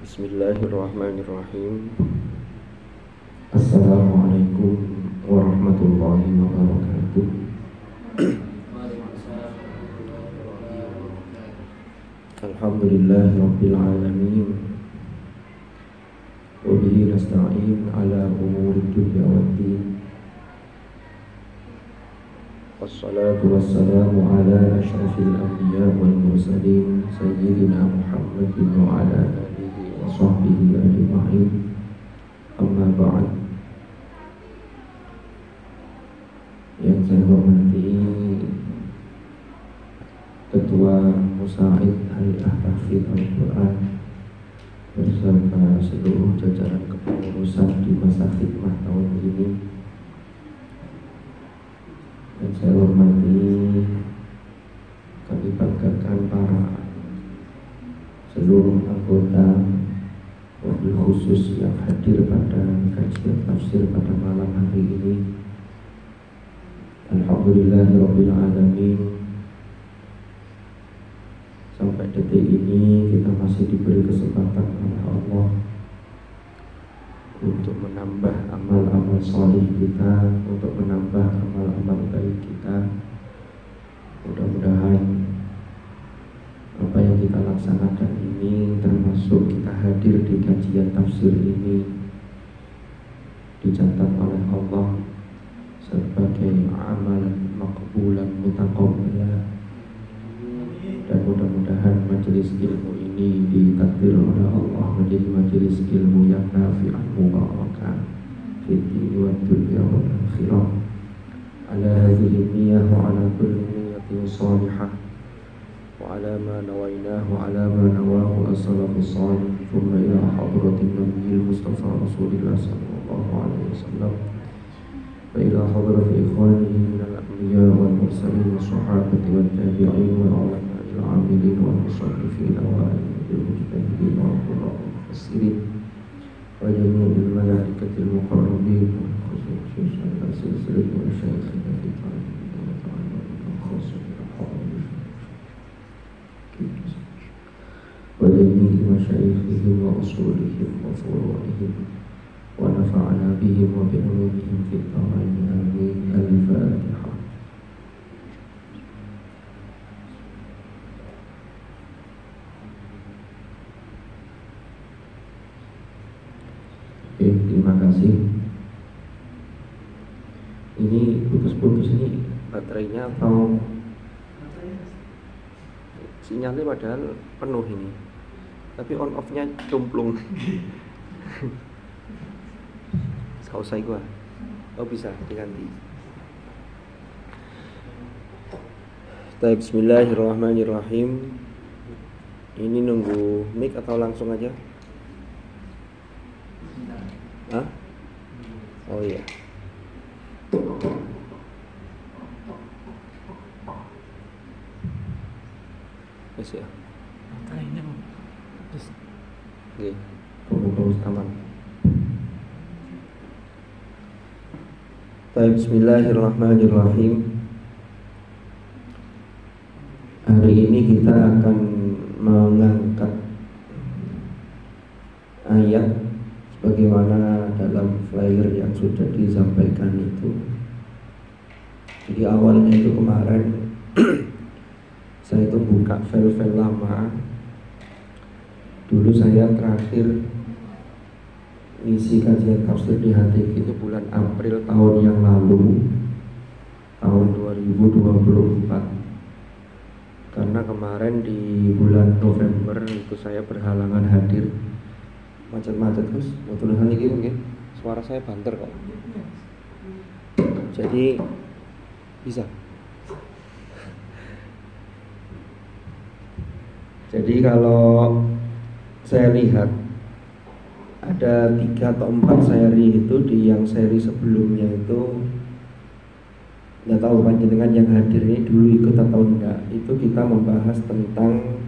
Bismillahirrahmanirrahim. Assalamualaikum warahmatullahi wabarakatuh. Alhamdulillahi rabbil alamin. Wa bihi nasta'in ala umuri dunya waddin. Wassalatu wassalamu ala asyrafil anbiya wal mursalin sayyidina Muhammadin wa ala alihi wa sahbihi ajma'in. Amma ba'd. Yang saya hormati Ketua Musa'id Hay'ah Tahfidz Al-Quran beserta seluruh jajaran kepengurusan di masa khidmah tahun ini. Dan saya hormati, kami banggakan para seluruh anggota wabil khusus yang hadir pada kajian tafsir pada malam hari ini. Alhamdulillahirabbil alamin. Sampai detik ini kita masih diberi kesempatan oleh Allah untuk menambah amal-amal salih kita, untuk menambah amal-amal baik kita. Mudah-mudahan apa yang kita laksanakan ini, termasuk kita hadir di kajian tafsir ini, dicatat oleh Allah sebagai amalan maqbulan mutaqabbalan. Dan mudah-mudahan majelis ilmu ini ditakdir oleh Allah menjadi majelis ilmu yang nafi'an mubarakah fid dini wad dunya wal akhirah. Ala hadhihi niyyah wa ala kulli niyyatin salihah wa ala ma nawainahu ala ma nawahu as-salafus salih thumma ila hadratin nabiyil mustafa rasulillah sallallahu alaihi wasallam wa ila hadrati ikhwanihi minal anbiya wal mursalin was sahabati wat tabi'in wa ulama العاملين والمصنفين والمجتهدين والقراء والمفسرين وجميع الملائكة المقربين خصوصا سلسلة مشايخنا في طريقنا وتعلمنا خاصة وجميع مشايخهم وأصولهم وفروعهم ونفعنا بهم وبعلومهم في الدارين آمين. الفاتحة. Terima kasih. Ini putus-putus ini baterainya atau sinyalnya padahal penuh ini, tapi on off-nya cumplung. Kau usah gua. Oh bisa diganti. Bismillahirrahmanirrahim. Ini nunggu mic atau langsung aja? Hah? Oh iya. Yes ya. Baterainya terus. Oke. Fokus aman. Bismillahirrahmanirrahim. Hari ini kita akan mengangkat ayat bagaimana dalam flyer yang sudah disampaikan itu. Jadi awalnya itu kemarin saya itu buka file-file lama. Dulu saya terakhir ngisi kajian tafsir di HTQ itu bulan April tahun yang lalu, tahun 2024. Karena kemarin di bulan November itu saya berhalangan hadir, macet-macet terus. Mau tulisan ini mungkin suara saya banter kok. Jadi bisa. Jadi kalau saya lihat ada 3 atau 4 seri itu di yang seri sebelumnya itu, nggak tahu panjenengan yang hadir ini dulu ikut atau enggak. Itu kita membahas tentang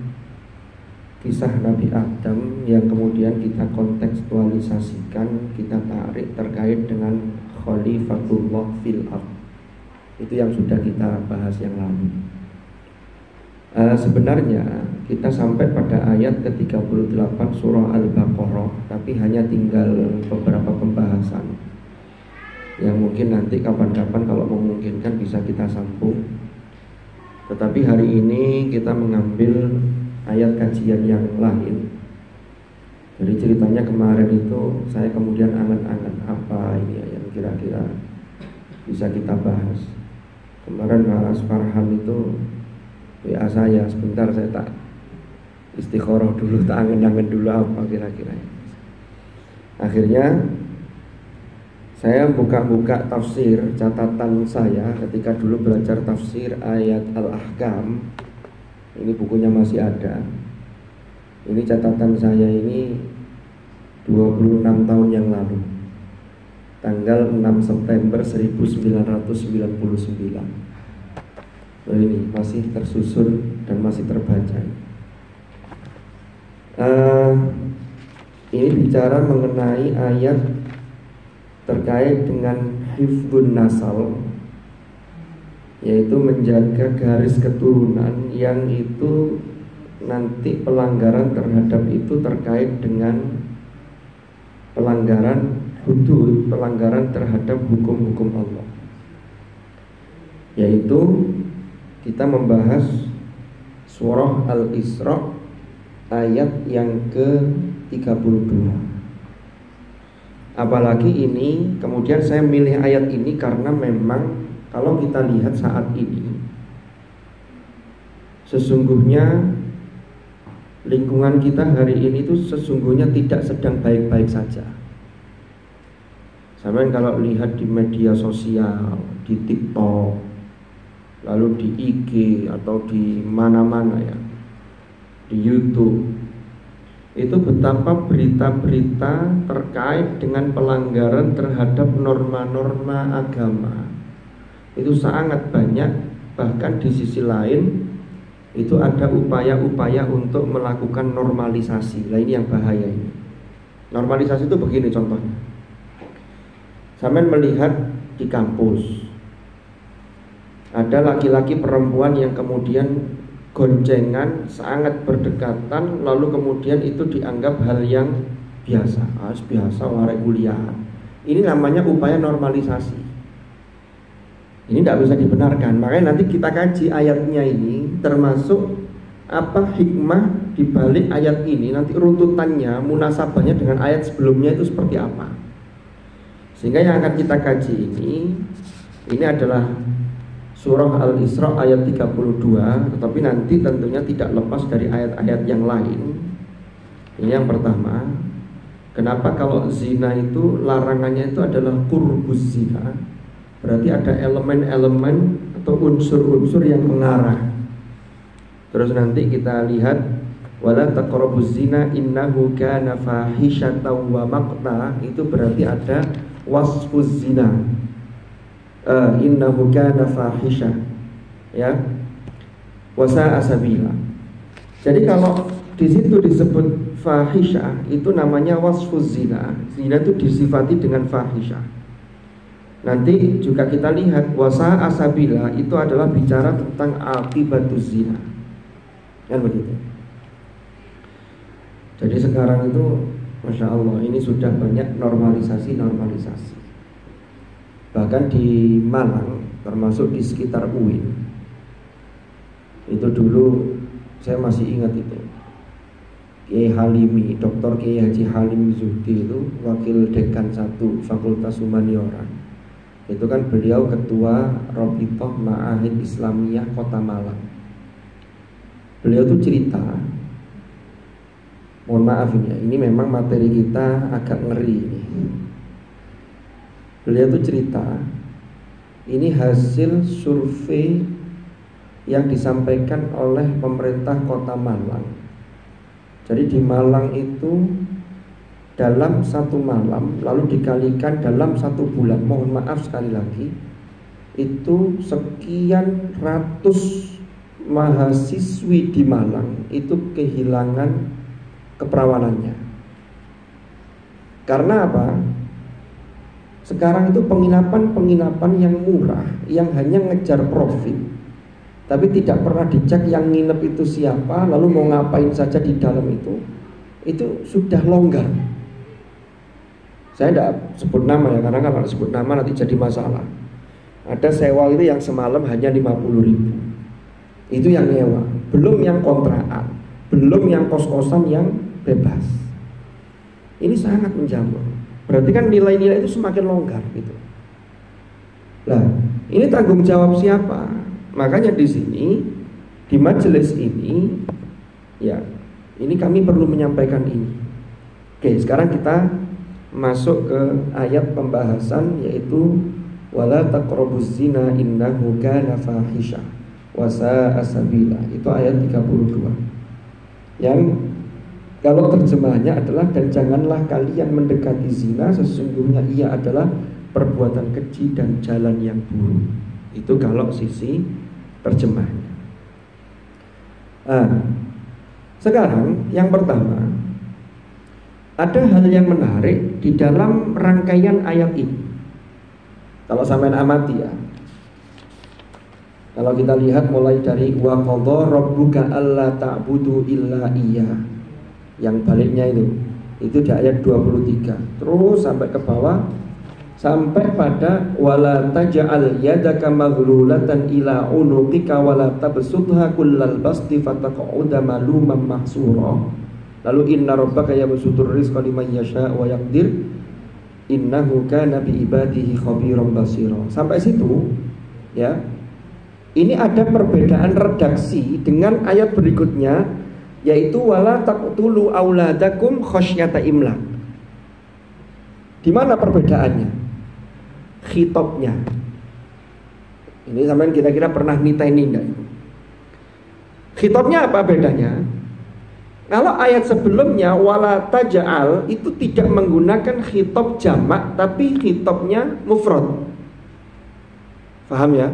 kisah Nabi Adam yang kemudian kita kontekstualisasikan, kita tarik terkait dengan Khalifatullah fil ardh. Itu yang sudah kita bahas yang lalu. Sebenarnya kita sampai pada ayat ke-38 surah Al-Baqarah, tapi hanya tinggal beberapa pembahasan yang mungkin nanti kapan-kapan kalau memungkinkan bisa kita sambung. Tetapi hari ini kita mengambil ayat kajian yang lain. Jadi ceritanya kemarin itu saya kemudian angan-angan apa ini yang kira-kira bisa kita bahas. Kemarin Mas Farhan itu WA saya, sebentar saya tak istikharah dulu, tak angen-angen dulu apa kira-kira. Akhirnya saya buka-buka tafsir, catatan saya ketika dulu belajar tafsir ayat Al-Ahkam. Ini bukunya masih ada. Ini catatan saya ini 26 tahun yang lalu, tanggal 6 September 1999. Ini masih tersusun dan masih terbaca. Ini bicara mengenai ayat terkait dengan hifdzun nasal, yaitu menjaga garis keturunan yang itu nanti pelanggaran terhadap itu terkait dengan pelanggaran hudud, pelanggaran terhadap hukum-hukum Allah. Yaitu kita membahas surah Al-Isra ayat yang ke-32. Apalagi ini, kemudian saya milih ayat ini karena memang kalau kita lihat saat ini, sesungguhnya lingkungan kita hari ini itu sesungguhnya tidak sedang baik-baik saja. Sampai kalau lihat di media sosial, di TikTok, lalu di IG atau di mana-mana ya, di YouTube, itu betapa berita-berita terkait dengan pelanggaran terhadap norma-norma agama itu sangat banyak. Bahkan di sisi lain itu ada upaya-upaya untuk melakukan normalisasi. Nah ini yang bahaya ini. Normalisasi itu begini contohnya. Sampai melihat di kampus ada laki-laki perempuan yang kemudian goncengan sangat berdekatan, lalu kemudian itu dianggap hal yang biasa. Biasa warai kuliah. Ini namanya upaya normalisasi. Ini tidak bisa dibenarkan. Makanya nanti kita kaji ayatnya ini, termasuk apa hikmah di balik ayat ini, nanti runtutannya, munasabahnya dengan ayat sebelumnya itu seperti apa. Sehingga yang akan kita kaji ini adalah surah Al-Isra ayat 32, tetapi nanti tentunya tidak lepas dari ayat-ayat yang lain. Ini yang pertama. Kenapa kalau zina itu larangannya itu adalah qurbuz zina? Berarti ada elemen-elemen atau unsur-unsur yang mengarah. Terus nanti kita lihat wala taqrabuz zina innahu kana fahisyatan wa maqta, itu berarti ada wasfuz zina. Innahu kana fahisha, ya, wasa asabila. Jadi kalau di situ disebut fahisha, itu namanya wasfuz zina. Zina itu disifati dengan fahisha. Nanti juga kita lihat wasa asabila itu adalah bicara tentang akibatuz zina, kan begitu. Jadi sekarang itu Masya Allah ini sudah banyak normalisasi. Bahkan di Malang, termasuk di sekitar UIN, itu dulu saya masih ingat itu Kiai Halimi, Dr. Kiai Haji Halim Zuhdi itu wakil dekan 1 Fakultas Humaniora. Itu kan beliau ketua Rabithah Ma'ahid Islamiyah Kota Malang. Beliau tuh cerita, mohon maaf ini memang materi kita agak ngeri ini. Beliau tuh cerita, ini hasil survei yang disampaikan oleh pemerintah Kota Malang. Jadi di Malang itu dalam 1 malam, lalu dikalikan dalam 1 bulan, mohon maaf sekali lagi, itu sekian ratus mahasiswi di Malang itu kehilangan keperawanannya. Karena apa? Sekarang itu penginapan yang murah, yang hanya ngejar profit, tapi tidak pernah dicek yang nginep itu siapa, lalu mau ngapain saja di dalam itu sudah longgar. Saya tidak sebut nama ya, karena kalau sebut nama nanti jadi masalah. Ada sewa itu yang semalam hanya 50.000. Itu yang nyewa, belum yang kontrakan, belum yang kos-kosan yang bebas. Ini sangat menjamur. Berarti kan nilai-nilai itu semakin longgar gitu. Nah, ini tanggung jawab siapa? Makanya di sini, di majelis ini, ya, ini kami perlu menyampaikan ini. Oke, sekarang kita masuk ke ayat pembahasan, yaitu wala taqrabuz zina innahu kana fahisha wa sa'a sabila. Itu ayat 32. Yang kalau terjemahannya adalah dan janganlah kalian mendekati zina, sesungguhnya ia adalah perbuatan keji dan jalan yang buruk. Itu kalau sisi terjemahnya. Sekarang yang pertama, ada hal yang menarik di dalam rangkaian ayat ini. Kalau sampean amati ya, kalau kita lihat mulai dari wa qadha rabbuka alla ta'budu illa iyyah, yang baliknya itu di ayat 23, terus sampai ke bawah sampai pada wala taj'al yadaka maghlulatan ila unuqika wala tabsutha kullal basti fataq'uda maluman mahsura. Lalu inna rabbaka yabsutur rizqa liman yasha wa yaqdir innahu kana bi ibadihi khabiran basira. Sampai situ ya. Ini ada perbedaan redaksi dengan ayat berikutnya, yaitu wala taqtulu auladakum khasyata imlaq. Di mana perbedaannya? Khitabnya. Ini sampean kira-kira pernah niteni enggak itu? Khitabnya apa bedanya? Kalau ayat sebelumnya wala taj'al itu tidak menggunakan khitab jamak, tapi khitabnya mufrad. Paham ya?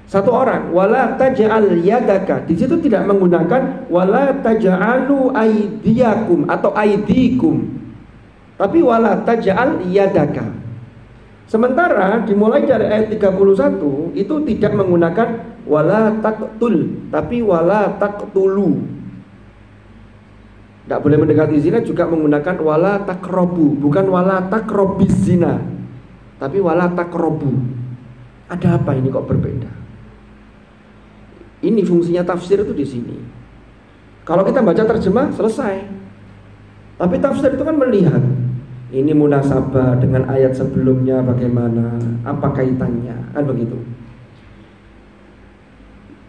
Satu orang, wala taj'al yadaka. Di situ tidak menggunakan wala taj'alu aydiyakum atau aydikum, tapi wala taj'al yadaka. Sementara dimulai dari ayat 31 itu tidak menggunakan wala taqtul, tapi wala taqtulu. Tidak boleh mendekati zina juga menggunakan wala taqrabu, bukan wala taqrabiz zina, tapi wala taqrabu. Ada apa ini kok berbeda? Ini fungsinya tafsir itu di sini. Kalau kita baca terjemah selesai. Tapi tafsir itu kan melihat ini munasabah dengan ayat sebelumnya bagaimana, apa kaitannya, kan begitu.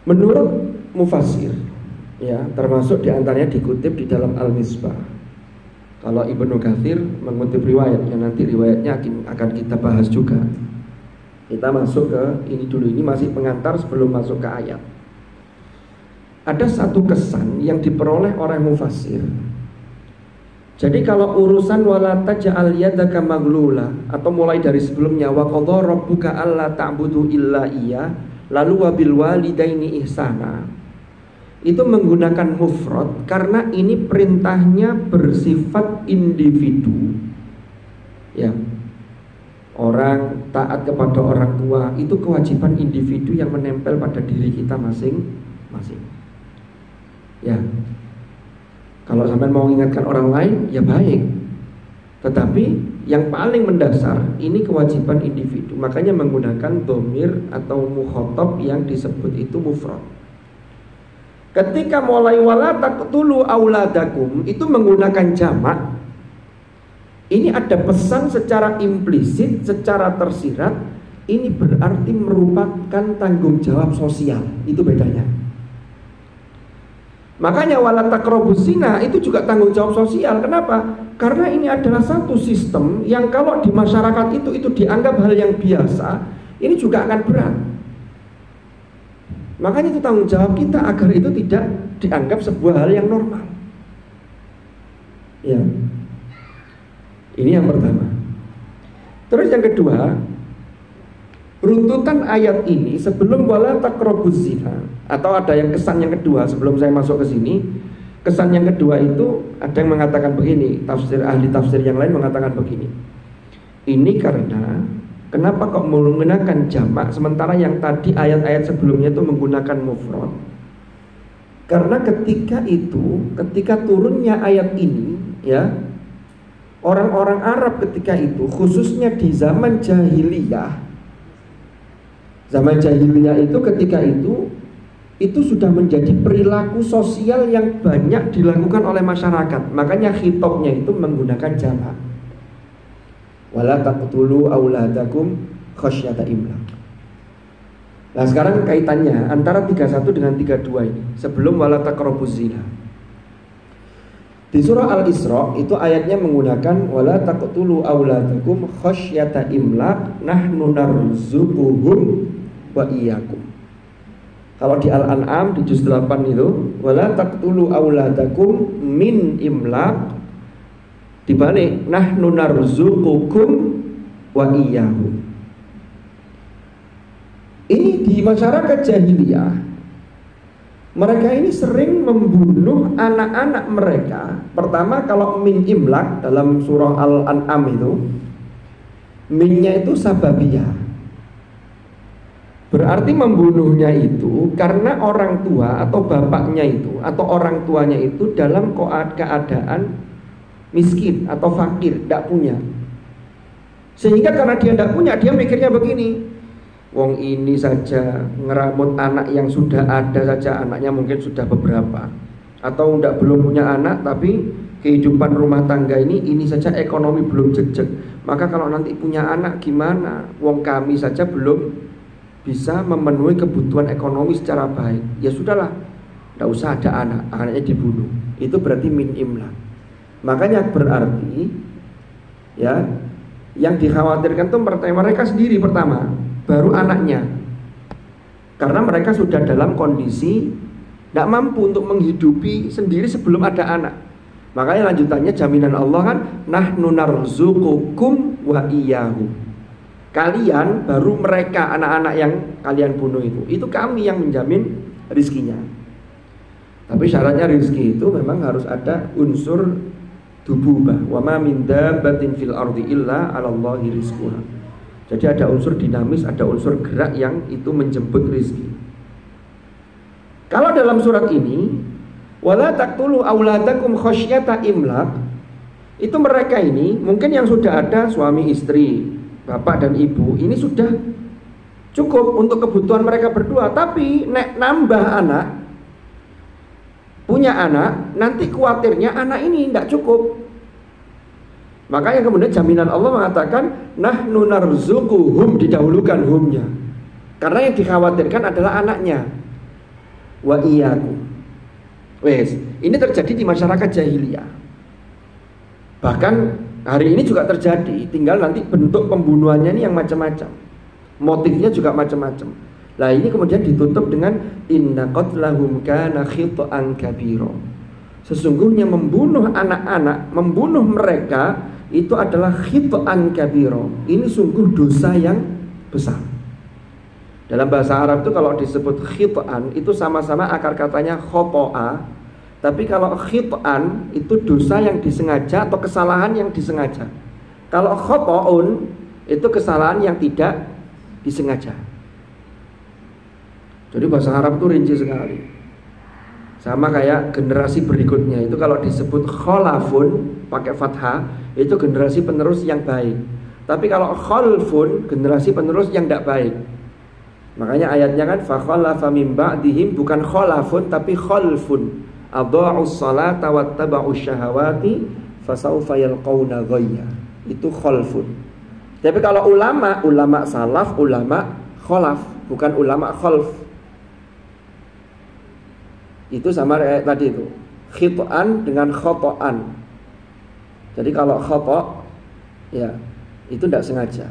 Menurut mufassir, ya, termasuk diantaranya dikutip di dalam Al-Misbah. Kalau Ibnu Katsir mengutip riwayat, yang nanti riwayatnya akan kita bahas juga. Kita masuk ke ini dulu, ini masih pengantar sebelum masuk ke ayat. Ada satu kesan yang diperoleh oleh mufassir. Jadi kalau urusan wala taj'al yadaka maghlula, atau mulai dari sebelumnya wa qadha rabbuka alla ta'budu illa iyyah, lalu wabil walidaini ihsana, itu menggunakan mufrad karena ini perintahnya bersifat individu. Ya. Orang taat kepada orang tua itu kewajiban individu yang menempel pada diri kita masing-masing. Ya. Kalau sampai mau mengingatkan orang lain, ya baik. Tetapi yang paling mendasar ini kewajiban individu. Makanya menggunakan dhamir atau mukhatab yang disebut itu mufrad. Ketika mulai wala taqtulu auladakum itu menggunakan jamak, ini ada pesan secara implisit, secara tersirat. Ini berarti merupakan tanggung jawab sosial. Itu bedanya. Makanya wala taqrabuz zina itu juga tanggung jawab sosial. Kenapa? Karena ini adalah satu sistem yang kalau di masyarakat itu dianggap hal yang biasa, ini juga akan berat. Makanya itu tanggung jawab kita agar itu tidak dianggap sebuah hal yang normal. Ya. Ini yang pertama. Terus yang kedua, runtutan ayat ini sebelum wala taqrabuz zina, atau ada yang kesan yang kedua sebelum saya masuk ke sini. Kesan yang kedua itu ada yang mengatakan begini, ahli tafsir yang lain mengatakan begini. Ini karena Kenapa kok menggunakan jamak sementara yang tadi ayat-ayat sebelumnya itu menggunakan mufrad? Karena ketika turunnya ayat ini, ya, orang-orang Arab ketika itu, khususnya di zaman jahiliyah itu ketika itu sudah menjadi perilaku sosial yang banyak dilakukan oleh masyarakat. Makanya khitabnya itu menggunakan jamak. Wala taqtulu auladakum khasyata imlaq. Nah, sekarang kaitannya antara 31 dengan 32 ini, sebelum wala taqrabuz zina. Di surah Al-Isra itu ayatnya menggunakan wala taqtulu auladakum khasyata imlaq nahnu narzuquhum wa iyyakum. Kalau di Al-An'am di juz 8 itu wala taqtulu auladakum min imlaq, dibalik nahnu narzuqukum wa iyyahum. Ini di masyarakat jahiliyah, mereka ini sering membunuh anak-anak mereka. Pertama, kalau min imlaq dalam surah Al-An'am itu minnya itu sababiyah, berarti membunuhnya itu karena orang tua atau bapaknya itu atau orang tuanya itu dalam keadaan miskin atau fakir, tidak punya. Sehingga karena dia tidak punya, dia mikirnya begini, wong ini saja ngeramut anak yang sudah ada saja, anaknya mungkin sudah beberapa, atau belum punya anak tapi kehidupan rumah tangga ini saja ekonomi belum jejak. Maka kalau nanti punya anak gimana? Wong kami saja belum bisa memenuhi kebutuhan ekonomi secara baik. Ya sudahlah, tidak usah ada anak, anaknya dibunuh. Itu berarti min imlaq. Makanya berarti, ya, yang dikhawatirkan itu mereka sendiri pertama, baru anaknya. Karena mereka sudah dalam kondisi tidak mampu untuk menghidupi sendiri sebelum ada anak. Makanya lanjutannya jaminan Allah kan, nahnu narzuqukum wa iyyahum. Kalian baru mereka, anak-anak yang kalian bunuh itu kami yang menjamin rizkinya. Tapi syaratnya rizki itu memang harus ada unsur dububah, wa ma min dabbatin fil ardi illa 'alallahi rizquha. Jadi ada unsur dinamis, ada unsur gerak yang itu menjemput rizki. Kalau dalam surat ini wala taqtulu auladakum khasyata imlaq, itu mereka ini mungkin yang sudah ada suami istri, bapak dan ibu, ini sudah cukup untuk kebutuhan mereka berdua. Tapi nek nambah anak, punya anak, nanti khawatirnya anak ini tidak cukup. Makanya kemudian jaminan Allah mengatakan nahnu narzuquhum, didahulukan humnya, karena yang dikhawatirkan adalah anaknya. Wa iyyakum. Wes, ini terjadi di masyarakat jahiliyah. Bahkan hari ini juga terjadi, tinggal nanti bentuk pembunuhannya ini yang macam-macam. Motifnya juga macam-macam. Nah, ini kemudian ditutup dengan inna qatlahum kana khita'an kabira. Sesungguhnya membunuh anak-anak, membunuh mereka itu adalah khita'an kabira. Ini sungguh dosa yang besar. Dalam bahasa Arab itu kalau disebut khita'an itu sama-sama akar katanya khoto'a. Tapi kalau khita'an itu dosa yang disengaja atau kesalahan yang disengaja. Kalau khoto'un itu kesalahan yang tidak disengaja. Jadi bahasa Arab itu rinci sekali. Sama kayak generasi berikutnya itu kalau disebut kholafun pakai fathah, itu generasi penerus yang baik. Tapi kalau kholfun, generasi penerus yang tidak baik. Makanya ayatnya kan fa khalafa min ba'dihim, bukan kholafun tapi kholfun. Adha'us salata wattaba'us syahawati fasawfa yalqauna ghayya. Itu kholfun. Tapi kalau ulama salaf, ulama kholaf, bukan ulama kholf. Itu sama kayak tadi itu. Khita'an dengan khoto'an. Jadi kalau khoto', ya itu tidak sengaja.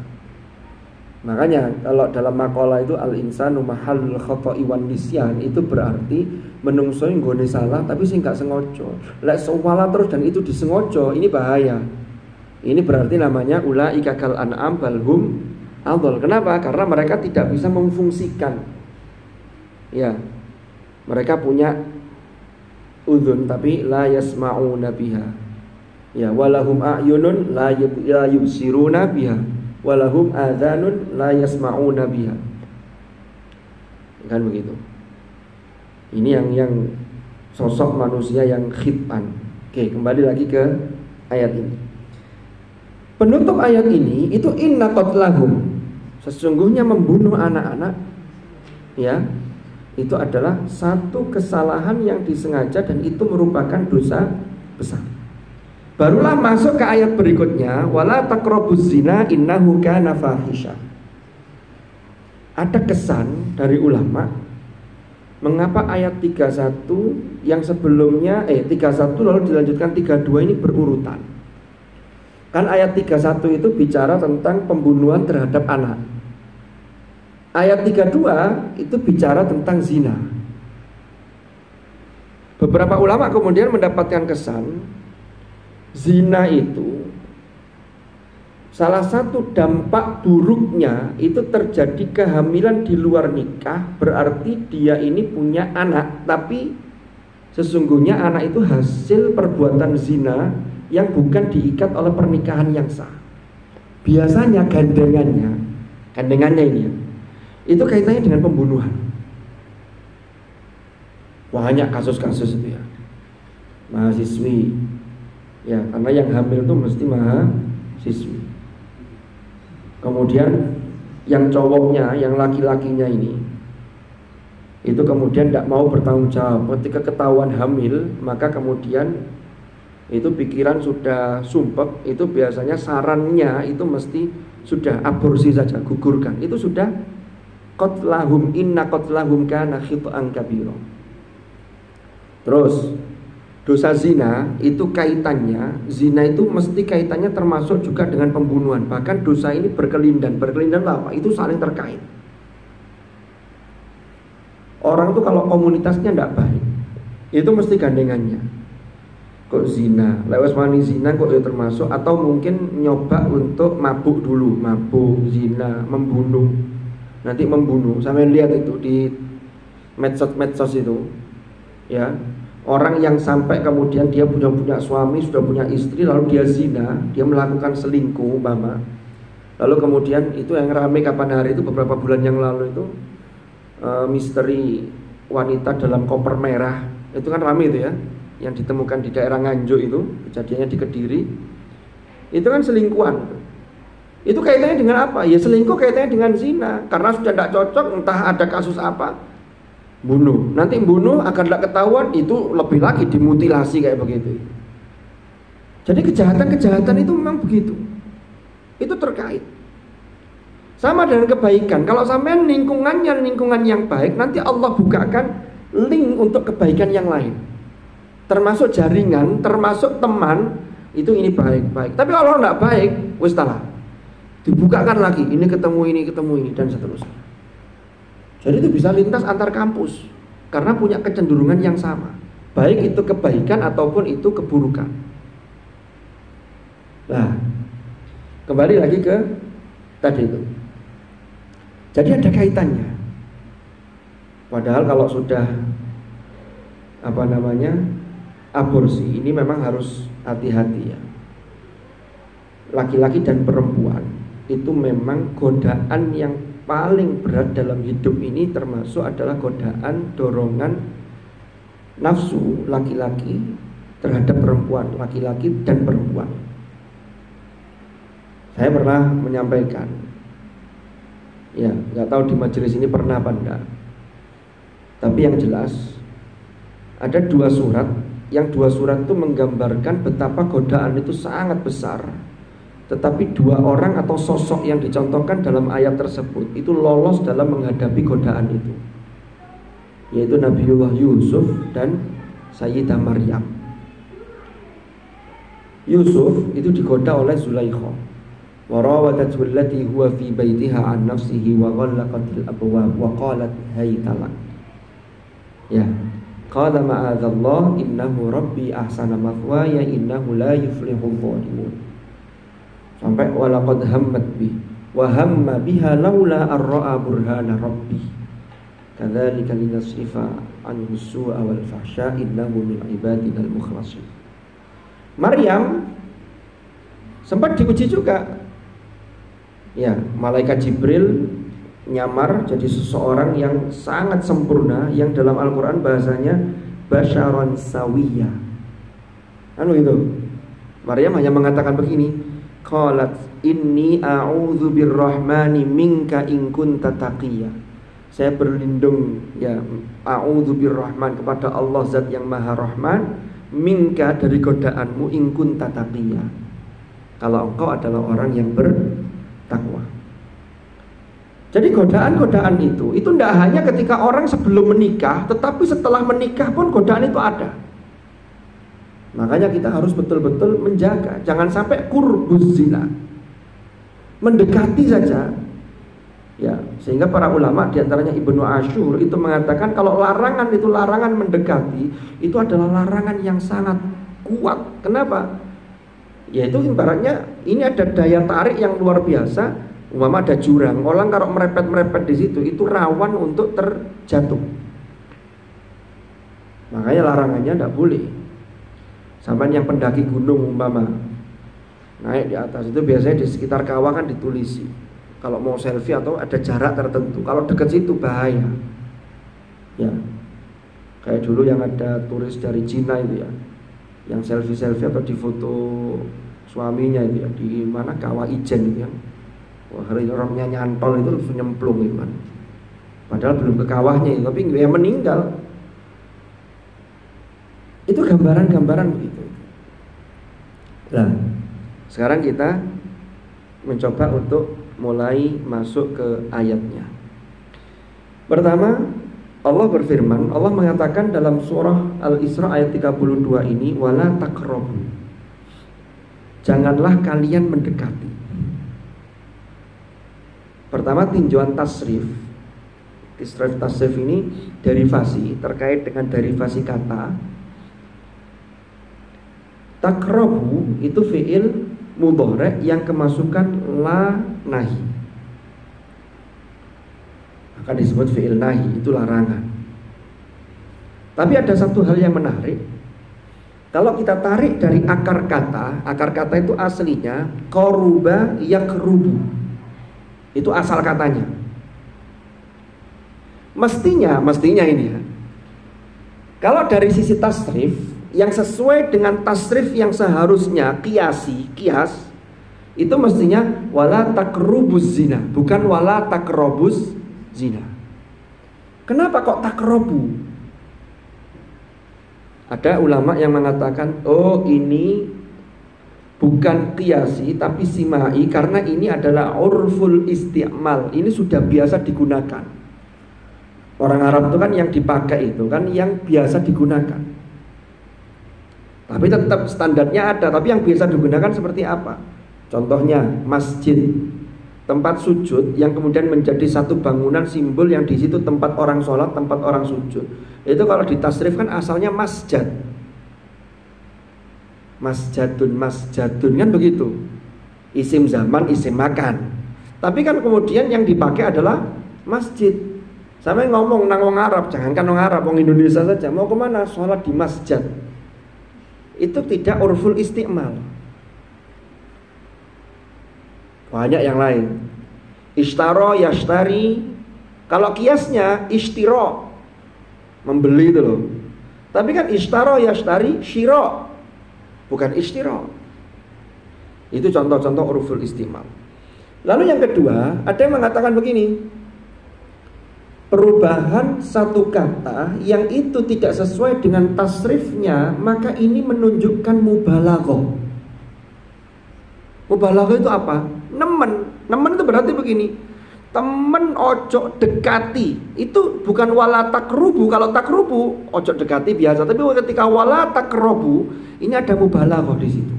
Makanya kalau dalam makalah itu al-insanu mahallul khoto'i wan nisyan, itu berarti menungso nggone salah tapi sing gak sengaja. Lek salah terus dan itu disengaja, ini bahaya. Ini berarti namanya ulaika kal an'am balhum adhal. Kenapa? Karena mereka tidak bisa memfungsikan. Ya. Mereka punya udhun tapi la yasma'una biha. Ya, walahum a'yunun la yubsiruna biha. walahum adzanun la yasma'una biha. Kan begitu. Ini yang sosok manusia yang khitan. Oke, kembali lagi ke ayat ini. Penutup ayat ini itu inna qatlahum, sesungguhnya membunuh anak-anak, ya, itu adalah satu kesalahan yang disengaja dan itu merupakan dosa besar. Barulah masuk ke ayat berikutnya, wala taqrabuz zina innahu kana fahisha. Ada kesan dari ulama mengapa ayat 31 yang sebelumnya 31 lalu dilanjutkan 32 ini berurutan. Kan ayat 31 itu bicara tentang pembunuhan terhadap anak. Ayat 32 itu bicara tentang zina. Beberapa ulama kemudian mendapatkan kesan zina itu salah satu dampak buruknya itu terjadi kehamilan di luar nikah. Berarti dia ini punya anak, tapi sesungguhnya anak itu hasil perbuatan zina yang bukan diikat oleh pernikahan yang sah. Biasanya gandengannya ini ya, itu kaitannya dengan pembunuhan. Banyak kasus-kasus itu ya, mahasiswi ya, karena yang hamil itu mesti mahasiswi. Kemudian yang cowoknya, yang laki-lakinya ini itu kemudian tidak mau bertanggung jawab. Ketika ketahuan hamil, maka kemudian itu pikiran sudah sumpek, itu biasanya sarannya itu mesti sudah aborsi saja, gugurkan. Itu sudah qatlahum inna qatlahum kana khit'an kabira. Terus dosa zina itu kaitannya, zina itu mesti kaitannya termasuk juga dengan pembunuhan. Bahkan dosa ini berkelindan apa? Itu saling terkait. Orang tuh kalau komunitasnya tidak baik, itu mesti gandengannya. Kok zina, lewat mani zina kok ya termasuk, atau mungkin nyoba untuk mabuk dulu, mabuk, zina, membunuh. Nanti membunuh, sampai lihat itu di medsos itu, ya, orang yang sampai kemudian dia punya suami, sudah punya istri, lalu dia zina, dia melakukan selingkuh, mama. Lalu kemudian itu yang rame kapan hari itu beberapa bulan yang lalu itu, misteri wanita dalam koper merah, itu kan rame itu ya. Yang ditemukan di daerah Nganjuk itu, kejadiannya di Kediri, itu kan selingkuhan. Itu kaitannya dengan apa? Ya selingkuh kaitannya dengan zina. Karena sudah tidak cocok, entah ada kasus apa, bunuh. Nanti bunuh agar tidak ketahuan, itu lebih lagi dimutilasi kayak begitu. Jadi kejahatan-kejahatan itu memang begitu. Itu terkait. Sama dengan kebaikan. Kalau sampai lingkungannya lingkungan yang baik, nanti Allah bukakan link untuk kebaikan yang lain. Termasuk jaringan, termasuk teman, itu ini baik-baik. Tapi kalau tidak baik, wis talah. Dibukakan lagi, ini ketemu ini, dan seterusnya. Jadi itu bisa lintas antar kampus, karena punya kecenderungan yang sama. Baik itu kebaikan ataupun itu keburukan. Nah, kembali lagi ke tadi itu. Jadi ada kaitannya. Padahal kalau sudah aborsi ini memang harus hati-hati ya. Laki-laki dan perempuan itu memang godaan yang paling berat dalam hidup ini, termasuk adalah godaan dorongan nafsu laki-laki terhadap perempuan, laki-laki dan perempuan. Saya pernah menyampaikan, ya nggak tahu di majelis ini pernah apa enggak, tapi yang jelas ada dua surat. Yang dua surat itu menggambarkan betapa godaan itu sangat besar. Tetapi dua orang atau sosok yang dicontohkan dalam ayat tersebut itu lolos dalam menghadapi godaan itu, yaitu Nabiullah Yusuf dan Sayyidah Maryam. Yusuf itu digoda oleh Zulaikha. Wa rawadathu allati huwa fi baitiha an nafsihi wa ghallaqatil abwab wa qalat haytalak. Ya. Qala ma'adzallah innahu rabbi ahsana mathwaya innahu la yuflihul zalimun. Sampai walaqad hammat bi wa hamma biha laula ar-ra'a burhana rabbi. Kadzalika linasrifa anhu su'a wal fahsya innahu min ibadinal mukhlasin. Maryam sempat diuji juga. Ya, malaikat Jibril nyamar jadi seseorang yang sangat sempurna, yang dalam Al-Quran bahasanya basyaron sawiyya. Kan begitu. Maryam hanya mengatakan begini, qalat inni a'udzu birrahmani minka in kunta taqiyya. Saya berlindung, ya, a'udzu birrahman, kepada Allah zat yang maha rahman, minka, dari godaanmu, in kunta taqiyya, kalau engkau adalah orang yang bertakwa. Jadi godaan-godaan itu tidak hanya ketika orang sebelum menikah, tetapi setelah menikah pun godaan itu ada. Makanya kita harus betul-betul menjaga, jangan sampai qurbuz zina, mendekati saja. Ya, sehingga para ulama diantaranya Ibnu Asyur itu mengatakan kalau larangan itu, larangan mendekati itu adalah larangan yang sangat kuat. Kenapa? Yaitu ibaratnya ini ada daya tarik yang luar biasa. Umpama ada jurang, orang kalau merepet-merepet di situ itu rawan untuk terjatuh. Makanya larangannya tidak boleh. Sampai yang pendaki gunung umpama naik di atas itu biasanya di sekitar kawah kan ditulisi, kalau mau selfie atau ada jarak tertentu. Kalau dekat situ bahaya. Ya, kayak dulu yang ada turis dari Cina itu ya, yang selfie-selfie atau di foto suaminya itu ya, di mana kawah Ijen itu ya. Wah, hari orangnya nyantol itu langsung nyemplung itu kan. Padahal belum ke kawahnya itu, tapi dia meninggal. Itu gambaran-gambaran begitu. Nah, sekarang kita mencoba untuk mulai masuk ke ayatnya. Pertama, Allah berfirman, Allah mengatakan dalam surah Al-Isra ayat 32 ini, wala taqrabu, janganlah kalian mendekati. Pertama, tinjauan tasrif. Tasrif ini derivasi, terkait dengan derivasi kata. Taqrabu itu fi'il mudhari yang kemasukan la nahi, maka disebut fi'il nahi, itu larangan. Tapi ada satu hal yang menarik. Kalau kita tarik dari akar kata itu aslinya qaruba yakrubu. Itu asal katanya. Mestinya ini ya. Kalau dari sisi tasrif, yang sesuai dengan tasrif yang seharusnya kias, itu mestinya wala taqrubuz zina, bukan wala taqrabuz zina. Kenapa kok taqrabu? Ada ulama yang mengatakan, oh ini bukan qiyasi tapi simai, karena ini adalah urful isti'mal, ini sudah biasa digunakan. Orang Arab itu kan yang dipakai itu kan yang biasa digunakan. Tapi tetap standarnya ada, tapi yang biasa digunakan seperti apa? Contohnya masjid, tempat sujud yang kemudian menjadi satu bangunan simbol yang di situ tempat orang sholat, tempat orang sujud. Itu kalau ditasrif kan asalnya masjid. Masjadun kan begitu. Isim zaman, isim makan. Tapi kan kemudian yang dipakai adalah masjid. Sampai ngomong nang wong Arab, jangankan wong Arab, wong Indonesia saja, mau kemana? Sholat di masjid. Itu tidak urful isti'mal. Banyak yang lain. Ishtaro, yashtari. Kalau kiasnya ishtiro, membeli itu loh. Tapi kan ishtaro, yashtari, shiro, bukan ishtiro. Itu contoh-contoh urful istimal. Lalu yang kedua, ada yang mengatakan begini, perubahan satu kata yang itu tidak sesuai dengan tasrifnya, maka ini menunjukkan mubalaghah. Mubalaghah itu apa? Nemen itu berarti begini, temen ojo dekati. Itu bukan wala takrubu. Kalau takrubu ojo dekati biasa, tapi ketika wala takrubu ini ada mubalaghah di situ.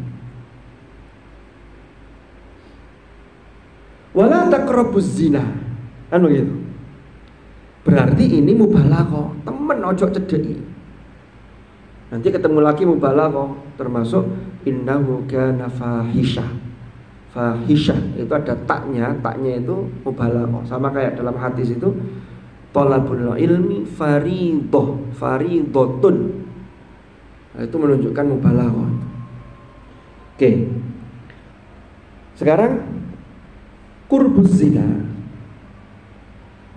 Wala takrabuz zina, kan begitu. Berarti ini mubalaghah, temen ojo cedeki. Nanti ketemu lagi mubalaghah, termasuk innahu kana fahisyah. Fahisyah itu ada taknya itu mubalaghah. Sama kayak dalam hadis itu talabul ilmi faridotun. Nah, itu menunjukkan mubalaghah. Oke. Sekarang Qurbuz zina,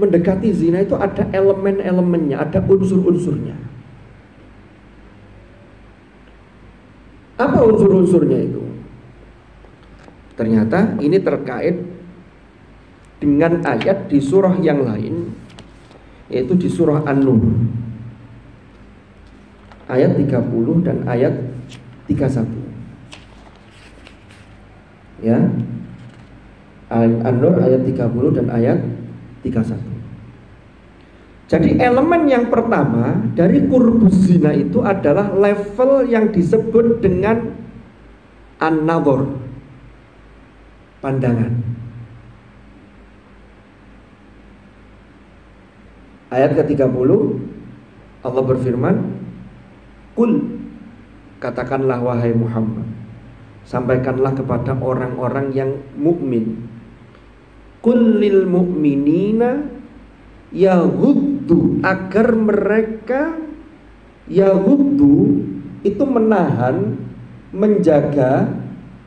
mendekati zina itu ada elemen-elemennya, ada unsur-unsurnya. Apa unsur-unsurnya itu? Ternyata ini terkait dengan ayat di surah yang lain, yaitu di surah An-Nur ayat 30 dan ayat 31. Ya, An-Nur ayat 30 dan ayat 31. Jadi elemen yang pertama dari qurbuz zina itu adalah level yang disebut dengan an-nadhar, pandangan. Ayat ke-30 Allah berfirman, "Qul," katakanlah wahai Muhammad, sampaikanlah kepada orang-orang yang mukmin, "Qul lil mu'minina yaghuddu," agar mereka yaghuddu itu menahan, menjaga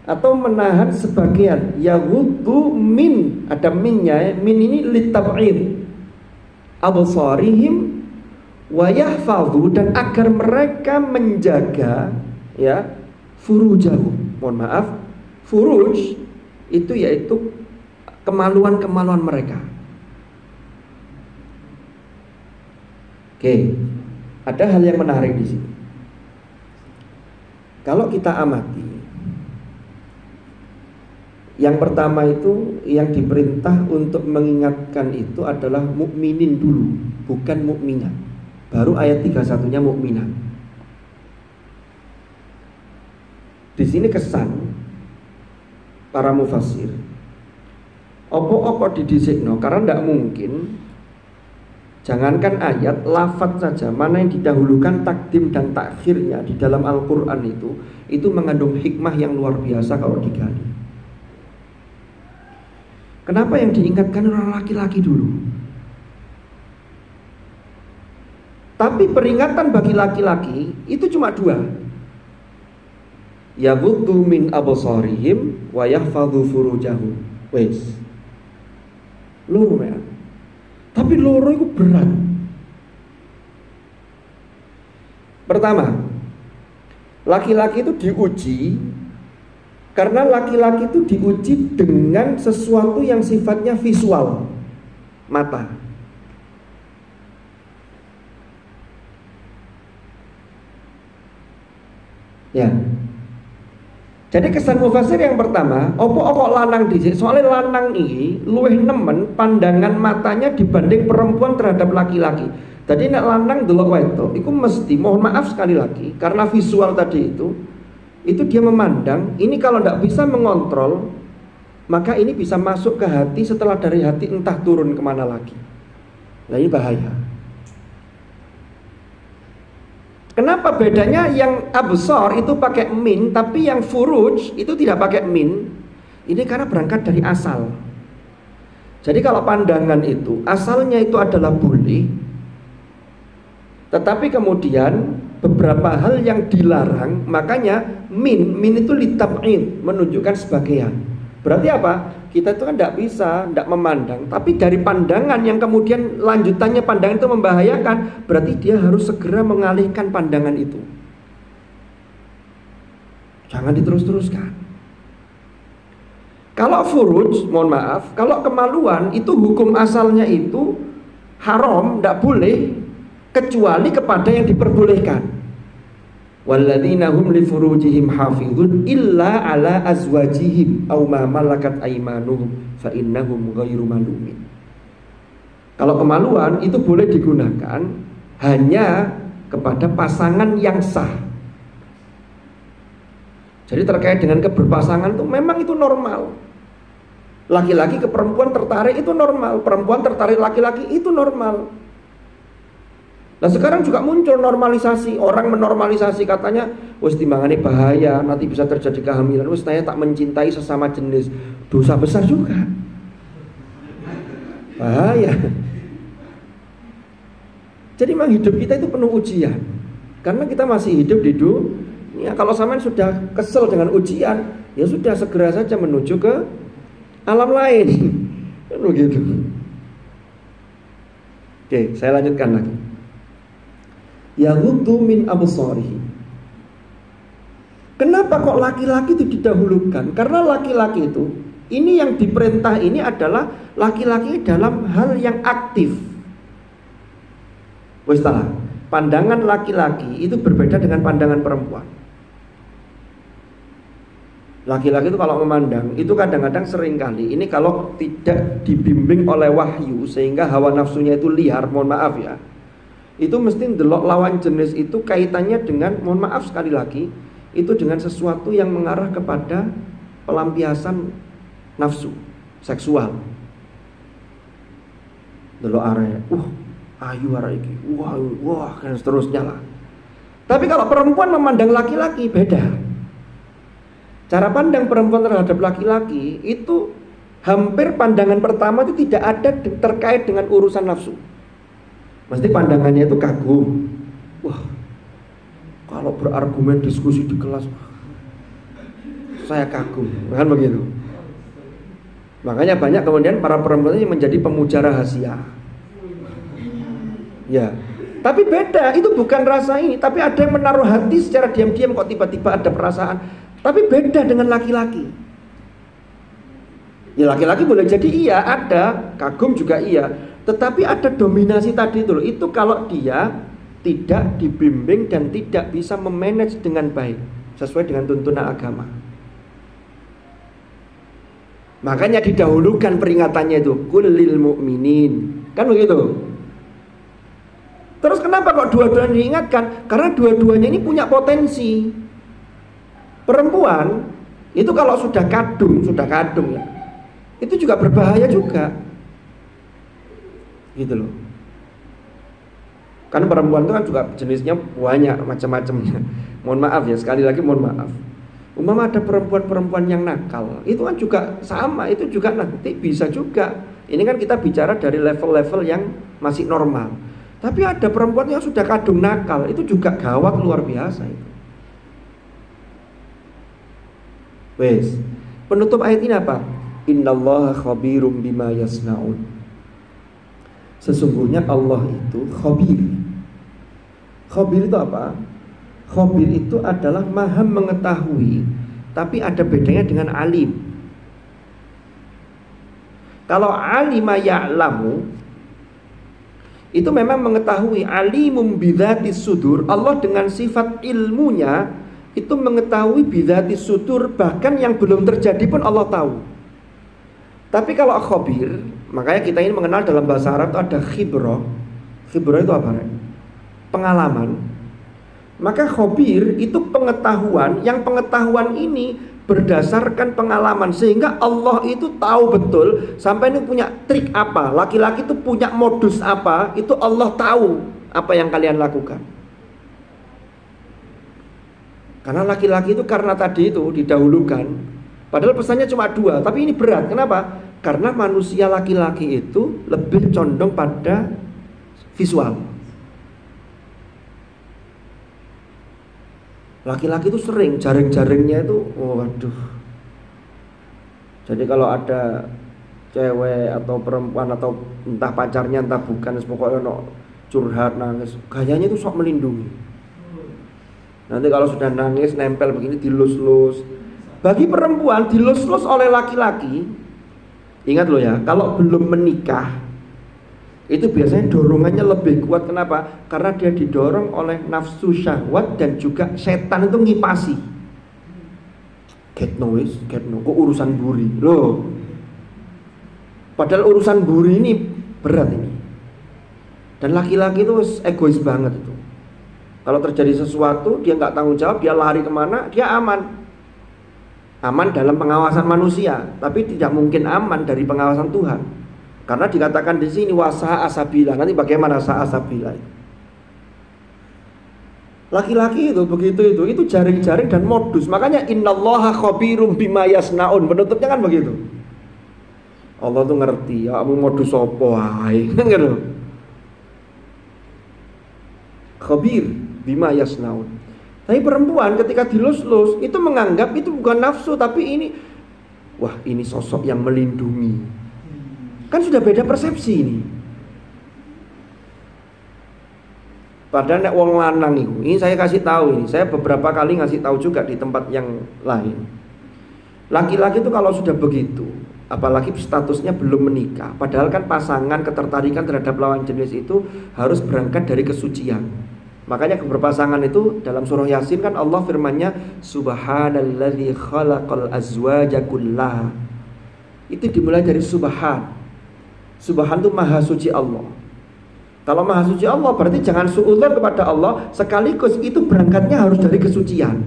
atau menahan sebagian. Yaghuddu min, ada minnya, min ini litab'id, absarihim wa yahfadhu, dan agar mereka menjaga ya furujahum. Mohon maaf, furuj itu yaitu kemaluan-kemaluan mereka. Oke, ada hal yang menarik di sini. Kalau kita amati, yang pertama itu yang diperintah untuk mengingatkan itu adalah mukminin dulu, bukan mukminat. Baru ayat 31-nya mukminat. Di sini kesan para mufassir, opo didhisikno, karena tidak mungkin. Jangankan ayat, lafaz saja, mana yang didahulukan takdim dan takhirnya di dalam Al-Quran itu mengandung hikmah yang luar biasa kalau digali. Kenapa yang diingatkan orang laki-laki dulu? Tapi peringatan bagi laki-laki itu cuma dua. Yaghuddu min absarihim wa yahfadhu furujahum. Wes. Loro ya. Tapi loro itu berat. Pertama, laki-laki itu diuji karena laki-laki itu diuji dengan sesuatu yang sifatnya visual, mata. Ya. Jadi kesan mufassir yang pertama, opo lanang dhisik, soalnya lanang ini luwih nemen pandangan matanya dibanding perempuan terhadap laki-laki. Jadi nek lanang delok wedok, itu mesti, mohon maaf sekali lagi, karena visual tadi itu dia memandang, ini kalau tidak bisa mengontrol, maka ini bisa masuk ke hati, setelah dari hati entah turun kemana lagi. Nah ini bahaya. Kenapa bedanya yang absar itu pakai min, tapi yang furuj itu tidak pakai min? Ini karena berangkat dari asal. Jadi kalau pandangan itu asalnya itu adalah boleh, tetapi kemudian beberapa hal yang dilarang, makanya min itu litab'id, menunjukkan sebagian. Berarti apa? Kita itu kan tidak memandang, tapi dari pandangan yang kemudian lanjutannya pandangan itu membahayakan, berarti dia harus segera mengalihkan pandangan itu. Jangan diterus-teruskan. Kalau furuj, mohon maaf, kalau kemaluan itu hukum asalnya itu haram, tidak boleh, kecuali kepada yang diperbolehkan. Walladzina hum li furujihim hafizun illa ala azwajihim aw ma malakat aymanuhum fa innahum ghairu malumin. Kalau kemaluan itu boleh digunakan hanya kepada pasangan yang sah. Jadi terkait dengan keberpasangan itu memang itu normal. Laki-laki ke perempuan tertarik itu normal, perempuan tertarik laki-laki itu normal. Nah sekarang juga muncul normalisasi, orang menormalisasi, katanya wis timbangane bahaya, nanti bisa terjadi kehamilan, wis saya tak mencintai sesama jenis, dosa besar juga, bahaya. Jadi memang hidup kita itu penuh ujian, karena kita masih hidup di dunia. Kalau sampean sudah kesel dengan ujian, ya sudah segera saja menuju ke alam lain. Kan begitu. Oke, saya lanjutkan lagi. Yaghuddu min absarihi. Kenapa kok laki-laki itu didahulukan? Karena laki-laki itu, ini yang diperintah ini adalah laki-laki dalam hal yang aktif. Wes salah. Pandangan laki-laki itu berbeda dengan pandangan perempuan. Laki-laki itu kalau memandang, itu kadang-kadang seringkali ini kalau tidak dibimbing oleh wahyu sehingga hawa nafsunya itu liar, mohon maaf ya. Itu mesti ndelok lawan jenis itu kaitannya dengan, mohon maaf sekali lagi, itu dengan sesuatu yang mengarah kepada pelampiasan nafsu seksual. Delok arek, ayu arek iki, wah dan seterusnya lah. Tapi kalau perempuan memandang laki-laki beda. Cara pandang perempuan terhadap laki-laki itu hampir pandangan pertama itu tidak ada terkait dengan urusan nafsu. Mesti pandangannya itu kagum. Wah, kalau berargumen diskusi di kelas saya kagum, kan begitu. Makanya banyak kemudian para perempuan ini menjadi pemuja rahasia. Ya, tapi beda, itu bukan rasa ini, tapi ada yang menaruh hati secara diam-diam kok tiba-tiba ada perasaan. Tapi beda dengan laki-laki. Ya laki-laki boleh jadi iya, ada, kagum juga iya. Tetapi ada dominasi tadi itu loh. Itu kalau dia tidak dibimbing dan tidak bisa memanage dengan baik sesuai dengan tuntunan agama. Makanya didahulukan peringatannya itu, qul lil mu'minin. Kan begitu. Terus kenapa kok dua-duanya diingatkan? Karena dua-duanya ini punya potensi. Perempuan itu kalau sudah kadung ya, itu juga berbahaya juga, gitu loh. Kan perempuan itu kan juga jenisnya banyak macam-macamnya. Mohon maaf ya, sekali lagi mohon maaf. Umpama ada perempuan-perempuan yang nakal, itu kan juga sama, itu juga nanti bisa juga. Ini kan kita bicara dari level-level yang masih normal. Tapi ada perempuan yang sudah kadung nakal, itu juga gawat luar biasa itu. Wes, penutup ayat ini apa? Innallaha khabirum bima yasnaun. Sesungguhnya Allah itu khabir. Khabir itu apa? Khabir itu adalah maha mengetahui, tapi ada bedanya dengan alim. Kalau alima ya'lamu, itu memang mengetahui, alimum bidzatis sudur. Allah dengan sifat ilmunya itu mengetahui bidzatis sudur, bahkan yang belum terjadi pun Allah tahu. Tapi kalau khabir, makanya kita ini mengenal dalam bahasa Arab itu ada khibrah. Khibrah itu apa? Pengalaman. Maka khabir itu pengetahuan, yang pengetahuan ini berdasarkan pengalaman, sehingga Allah itu tahu betul sampai ini punya trik apa, laki-laki itu punya modus apa, itu Allah tahu apa yang kalian lakukan. Karena laki-laki itu karena tadi itu didahulukan. Padahal pesannya cuma 2, tapi ini berat. Kenapa? Karena manusia laki-laki itu lebih condong pada visual. Laki-laki itu sering jaring-jaringnya itu, waduh. Jadi kalau ada cewek atau perempuan atau entah pacarnya entah bukan, pokoknya curhat nangis, gayanya itu sok melindungi. Nanti kalau sudah nangis nempel begini dilus-lus. Bagi perempuan dilus-lus oleh laki-laki, ingat loh ya, kalau belum menikah itu biasanya dorongannya lebih kuat. Kenapa? Karena dia didorong oleh nafsu syahwat dan juga setan itu ngipasi. Get no, kok urusan buri loh. Padahal urusan buri ini berat ini. Dan laki-laki itu egois banget itu. Kalau terjadi sesuatu dia nggak tanggung jawab, dia lari kemana, dia aman. Aman dalam pengawasan manusia, tapi tidak mungkin aman dari pengawasan Tuhan. Karena dikatakan di sini wasa asabila. Nanti bagaimana sa asabila itu? Laki-laki itu begitu itu jaring-jaring dan modus. Makanya innallaha khabirum bima yasnaun. Penutupnya kan begitu. Allah tuh ngerti, ya kamu modus apa wae. Gitu. Khabir bima yasnaun. Tapi perempuan ketika dilus-lus itu menganggap itu bukan nafsu, tapi ini, wah ini sosok yang melindungi. Kan sudah beda persepsi ini. Padahal nek wong lanang ini saya kasih tahu ini, saya beberapa kali ngasih tahu juga di tempat yang lain. Laki-laki itu kalau sudah begitu, apalagi statusnya belum menikah, padahal kan pasangan ketertarikan terhadap lawan jenis itu harus berangkat dari kesucian. Makanya berpasangan itu dalam surah Yasin kan Allah firman-Nya subhanalladzi khalaqal azwaja kullaha. Itu dimulai dari subhan. Subhan itu maha suci Allah. Kalau maha suci Allah berarti jangan suudzon kepada Allah, sekaligus itu berangkatnya harus dari kesucian.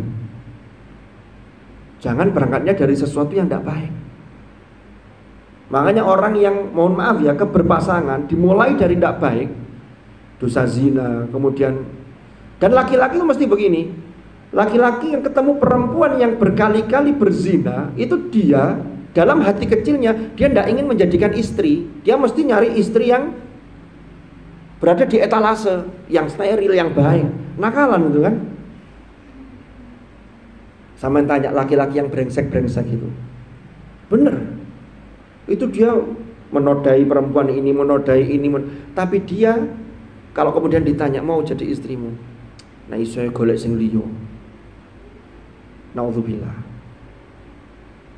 Jangan berangkatnya dari sesuatu yang tidak baik. Makanya orang yang mohon maaf ya berpasangan dimulai dari tidak baik, dosa zina, kemudian dan laki-laki itu mesti begini. Laki-laki yang ketemu perempuan yang berkali-kali berzina, itu dia dalam hati kecilnya dia tidak ingin menjadikan istri, dia mesti nyari istri yang berada di etalase, yang steril, yang baik. Nakalan itu kan. Sama yang tanya laki-laki yang brengsek-brengsek itu, bener. Itu dia menodai perempuan ini, menodai ini, tapi dia kalau kemudian ditanya mau jadi istrimu, nah iso golek sing liya. Naudzubillah.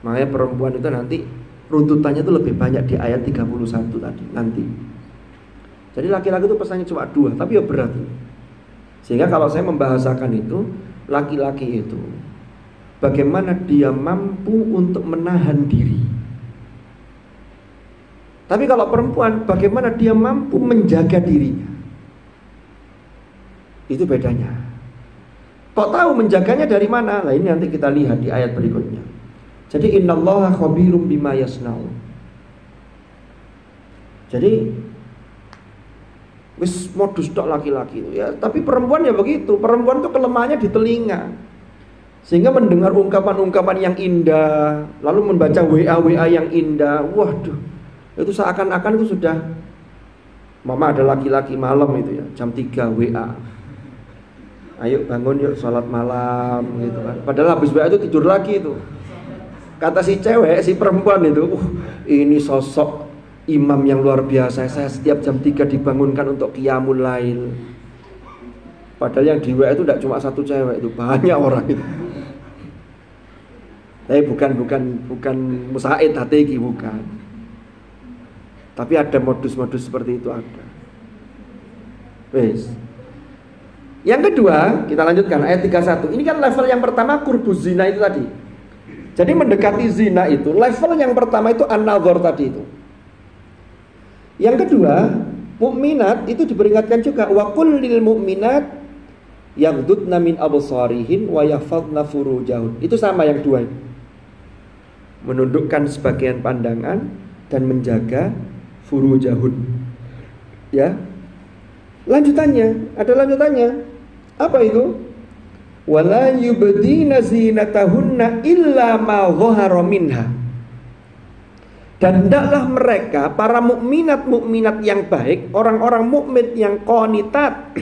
Makanya perempuan itu nanti runtutannya itu lebih banyak di ayat 31 tadi nanti. Jadi laki-laki itu pesannya cuma 2, tapi ya berat. Sehingga kalau saya membahasakan itu, laki-laki itu bagaimana dia mampu untuk menahan diri. Tapi kalau perempuan bagaimana dia mampu menjaga dirinya. Itu bedanya. Kok tahu menjaganya dari mana? Nah ini nanti kita lihat di ayat berikutnya. Jadi innallaha khabirum bima yasna'un. Jadi wis modus tok laki-laki itu ya, tapi perempuan ya begitu. Perempuan tuh kelemahannya di telinga. Sehingga mendengar ungkapan-ungkapan yang indah, lalu membaca WA yang indah, waduh, itu seakan-akan itu sudah mama ada laki-laki malam itu ya, jam 3 WA. Ayo bangun yuk sholat malam gitu kan. Padahal habis WA itu tidur lagi itu. Kata si cewek, si perempuan itu, ini sosok imam yang luar biasa. Saya setiap jam 3 dibangunkan untuk qiyamul lail. Padahal yang di WA itu tidak cuma satu cewek, itu banyak orang itu. Tapi bukan musaid hatiki, bukan. Tapi ada modus-modus seperti itu ada. Wes. Yang kedua, kita lanjutkan ayat 31. Ini kan level yang pertama kurbuz zina itu tadi. Jadi mendekati zina itu, level yang pertama itu an-nadhar tadi itu. Yang kedua, mukminat itu diperingatkan juga wa qul lil mu'minat yaghdudna min absarihin wa yahfazna furujahun. Itu sama yang dua itu. Menundukkan sebagian pandangan dan menjaga furujahun. Ya. Lanjutannya, ada lanjutannya. Apa itu? Wala yubdina zinatahunna illa ma dhahara minha. Dan hendaklah mereka para mukminat yang baik, orang-orang mukmin yang qanitat,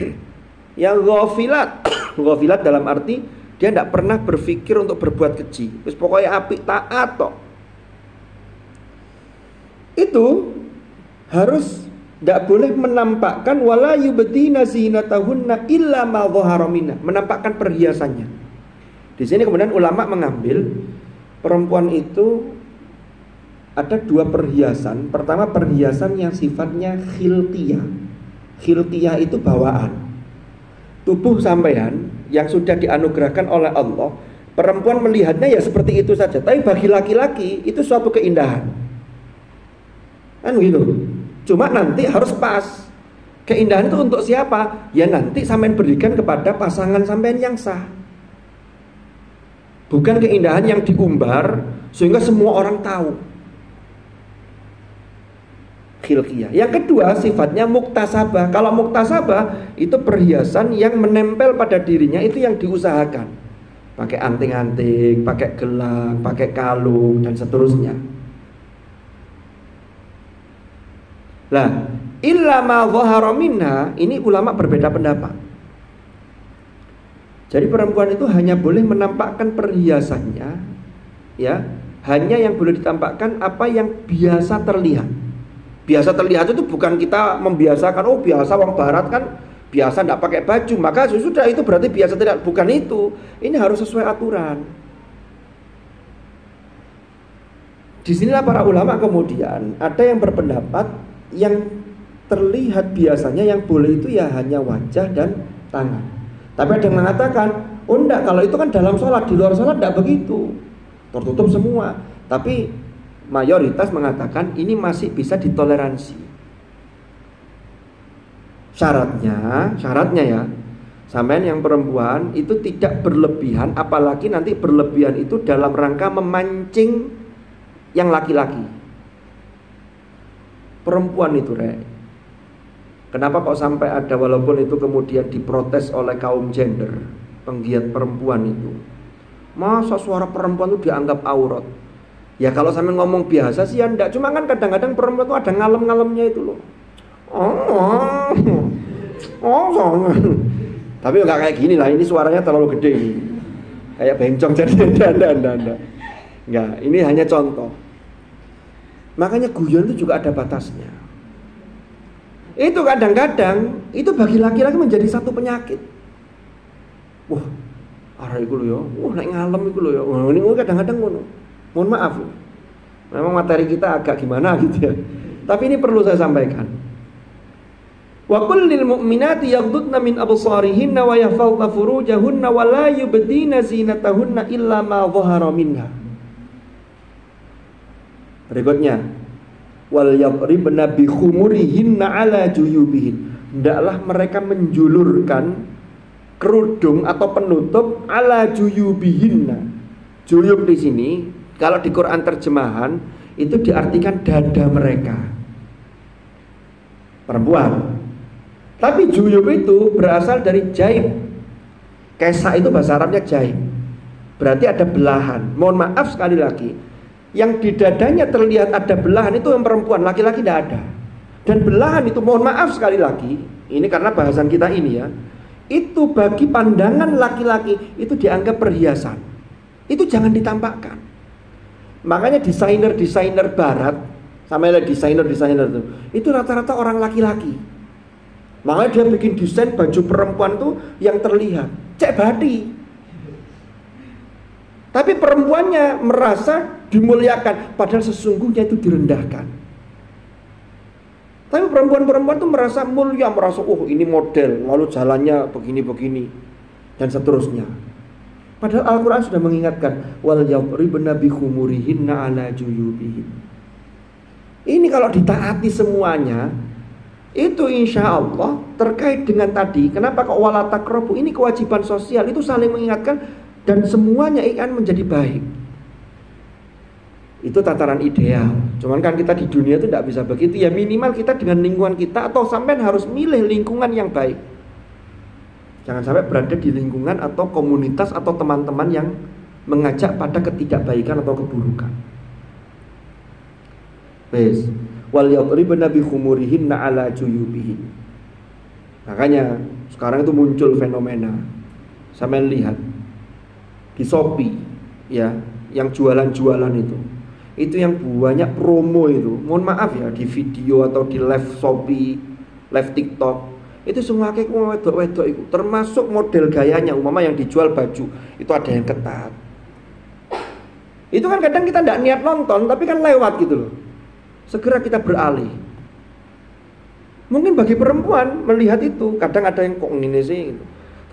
yang ghafilat. Ghafilat dalam arti dia tidak pernah berpikir untuk berbuat keji. Terus pokoknya apik taat tok. Itu harus tidak boleh menampakkan wala yubdina zinatahunna illa ma dhahara minha, menampakkan perhiasannya. Di sini kemudian ulama mengambil perempuan itu ada dua perhiasan. Pertama perhiasan yang sifatnya khilqiyah. Khilqiyah itu bawaan. Tubuh sampean yang sudah dianugerahkan oleh Allah, perempuan melihatnya ya seperti itu saja. Tapi bagi laki-laki itu suatu keindahan. Kan gitu. Cuma nanti harus pas. Keindahan itu untuk siapa? Ya nanti sampean berikan kepada pasangan sampean yang sah. Bukan keindahan yang diumbar sehingga semua orang tahu. Khilqiyah. Yang kedua sifatnya muktasabah. Kalau muktasabah itu perhiasan yang menempel pada dirinya, itu yang diusahakan. Pakai anting-anting, pakai gelang, pakai kalung dan seterusnya. Lah, illa ma dhahara minha, ini ulama berbeda pendapat. Jadi perempuan itu hanya boleh menampakkan perhiasannya, ya, hanya yang boleh ditampakkan apa yang biasa terlihat. Biasa terlihat itu bukan kita membiasakan, oh biasa orang barat kan biasa tidak pakai baju, maka sudah itu berarti biasa terlihat. Bukan itu. Ini harus sesuai aturan. Disinilah para ulama kemudian ada yang berpendapat yang terlihat biasanya yang boleh itu ya hanya wajah dan tangan. Tapi ada yang mengatakan, oh enggak, kalau itu kan dalam sholat, di luar sholat enggak begitu, tertutup semua. Tapi mayoritas mengatakan ini masih bisa ditoleransi. Syaratnya ya, sampean yang perempuan itu tidak berlebihan, apalagi nanti berlebihan itu dalam rangka memancing yang laki-laki. Perempuan itu kenapa kok sampai ada, walaupun itu kemudian diprotes oleh kaum gender, penggiat perempuan itu, masa suara perempuan itu dianggap aurat? Ya kalau sampean ngomong biasa sih ya enggak, cuma kan kadang-kadang perempuan itu ada ngalem-ngalemnya itu loh. Tapi enggak kayak gini lah, ini suaranya terlalu gede ini. Kayak bencong jadi enggak. Enggak, ini hanya contoh. Makanya guyon itu juga ada batasnya. Itu kadang-kadang itu bagi laki-laki menjadi satu penyakit. Wah, arah iku lho ya. Wah, nek ngalem iku lho ya. Wah, ini kadang-kadang ngono. Mohon maaf. Memang materi kita agak gimana gitu ya. Tapi ini perlu saya sampaikan. Wa qul lil mu'minati yaghdudna min absarihinna wa yahfazna furujahunna wa la yubdina zinatahunna illa ma dhahara minha. Berikutnya, wal yadribna bi khumurihinna ala juyubihin. Hendaklah mereka menjulurkan kerudung atau penutup ala juyubihinna. Juyub di sini kalau di Quran terjemahan itu diartikan dada mereka. Perempuan. Tapi juyub itu berasal dari jaib. Kesa itu bahasa Arabnya jaib. Berarti ada belahan. Mohon maaf sekali lagi, yang di dadanya terlihat ada belahan itu yang perempuan, laki-laki tidak ada. Dan belahan itu, mohon maaf sekali lagi, ini karena bahasan kita ini ya, itu bagi pandangan laki-laki itu dianggap perhiasan. Itu jangan ditampakkan. Makanya desainer-desainer barat, sama desainer itu rata-rata orang laki-laki. Makanya dia bikin desain baju perempuan tuh yang terlihat cek body. Tapi perempuannya merasa dimuliakan, padahal sesungguhnya itu direndahkan. Tapi perempuan-perempuan itu merasa mulia, merasa oh ini model, lalu jalannya begini-begini dan seterusnya. Padahal Al-Quran sudah mengingatkan, wal yadribna bi khumurihinna ala juyubihin. Ini kalau ditaati semuanya, itu insya Allah terkait dengan tadi. Kenapa kok wala taqrabu? Ini kewajiban sosial, itu saling mengingatkan. Dan semuanya akan menjadi baik. Itu tataran ideal. Cuman kan kita di dunia itu tidak bisa begitu. Ya minimal kita dengan lingkungan kita, atau sampai harus milih lingkungan yang baik. Jangan sampai berada di lingkungan atau komunitas atau teman-teman yang mengajak pada ketidakbaikan atau keburukan. Wes, wal yadribna bi khumurihinna ala juyubihin. Makanya sekarang itu muncul fenomena. Sampai lihat di Shopee ya, yang jualan-jualan itu yang banyak promo itu, mohon maaf ya, di video atau di live Shopee, live TikTok, itu semua kayak wedok-wedok itu, termasuk model gayanya. Umpama yang dijual baju itu ada yang ketat. Itu kan kadang kita tidak niat nonton, tapi kan lewat gitu loh. Segera kita beralih. Mungkin bagi perempuan melihat itu kadang ada yang kok ngene sih gitu.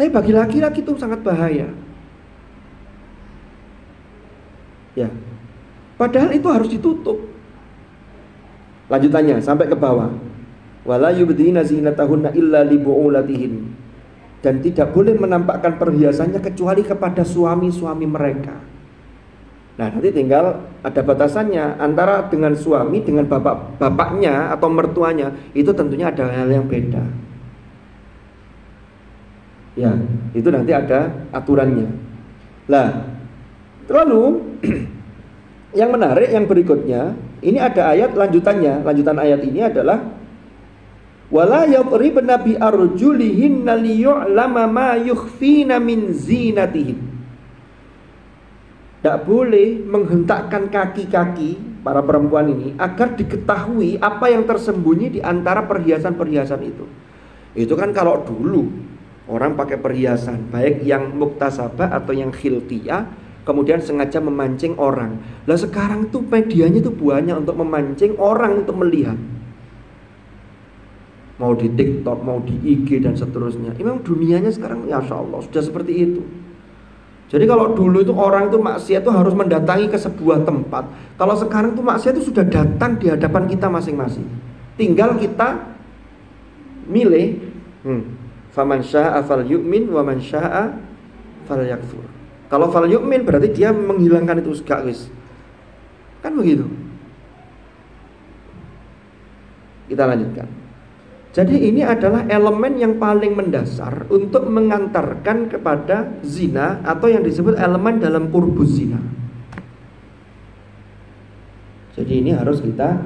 Tapi bagi laki-laki itu sangat bahaya. Ya, padahal itu harus ditutup. Lanjutannya sampai ke bawah. Wala yubdina zinatahunna illa li bu'ulatihin. Dan tidak boleh menampakkan perhiasannya kecuali kepada suami-suami mereka. Nah, nanti tinggal ada batasannya antara dengan suami dengan bapaknya atau mertuanya, itu tentunya ada hal yang beda. Ya, itu nanti ada aturannya. Lah, lalu yang menarik yang berikutnya, ini ada ayat lanjutannya. Lanjutan ayat ini adalah wala yadribna bi arjulihinna liyu'lama ma yukhfina min zinatihin. Tidak boleh menghentakkan kaki-kaki para perempuan ini agar diketahui apa yang tersembunyi di antara perhiasan-perhiasan itu. Itu kan kalau dulu orang pakai perhiasan, baik yang muktasabah atau yang khilqiyah, kemudian sengaja memancing orang. Lah sekarang tuh medianya tuh banyak untuk memancing orang untuk melihat. Mau di TikTok, mau di IG dan seterusnya. Memang dunianya sekarang ya Allah sudah seperti itu. Jadi kalau dulu itu orang itu maksiat itu harus mendatangi ke sebuah tempat. Kalau sekarang itu maksiat itu sudah datang di hadapan kita masing-masing. Tinggal kita milih. Faman syaa'a falyu'min wa man syaa'a falyakfur. Kalau falyu'min berarti dia menghilangkan itu segala wis. Kan begitu. Kita lanjutkan. Jadi ini adalah elemen yang paling mendasar untuk mengantarkan kepada zina, atau yang disebut elemen dalam qurbuz zina. Jadi ini harus kita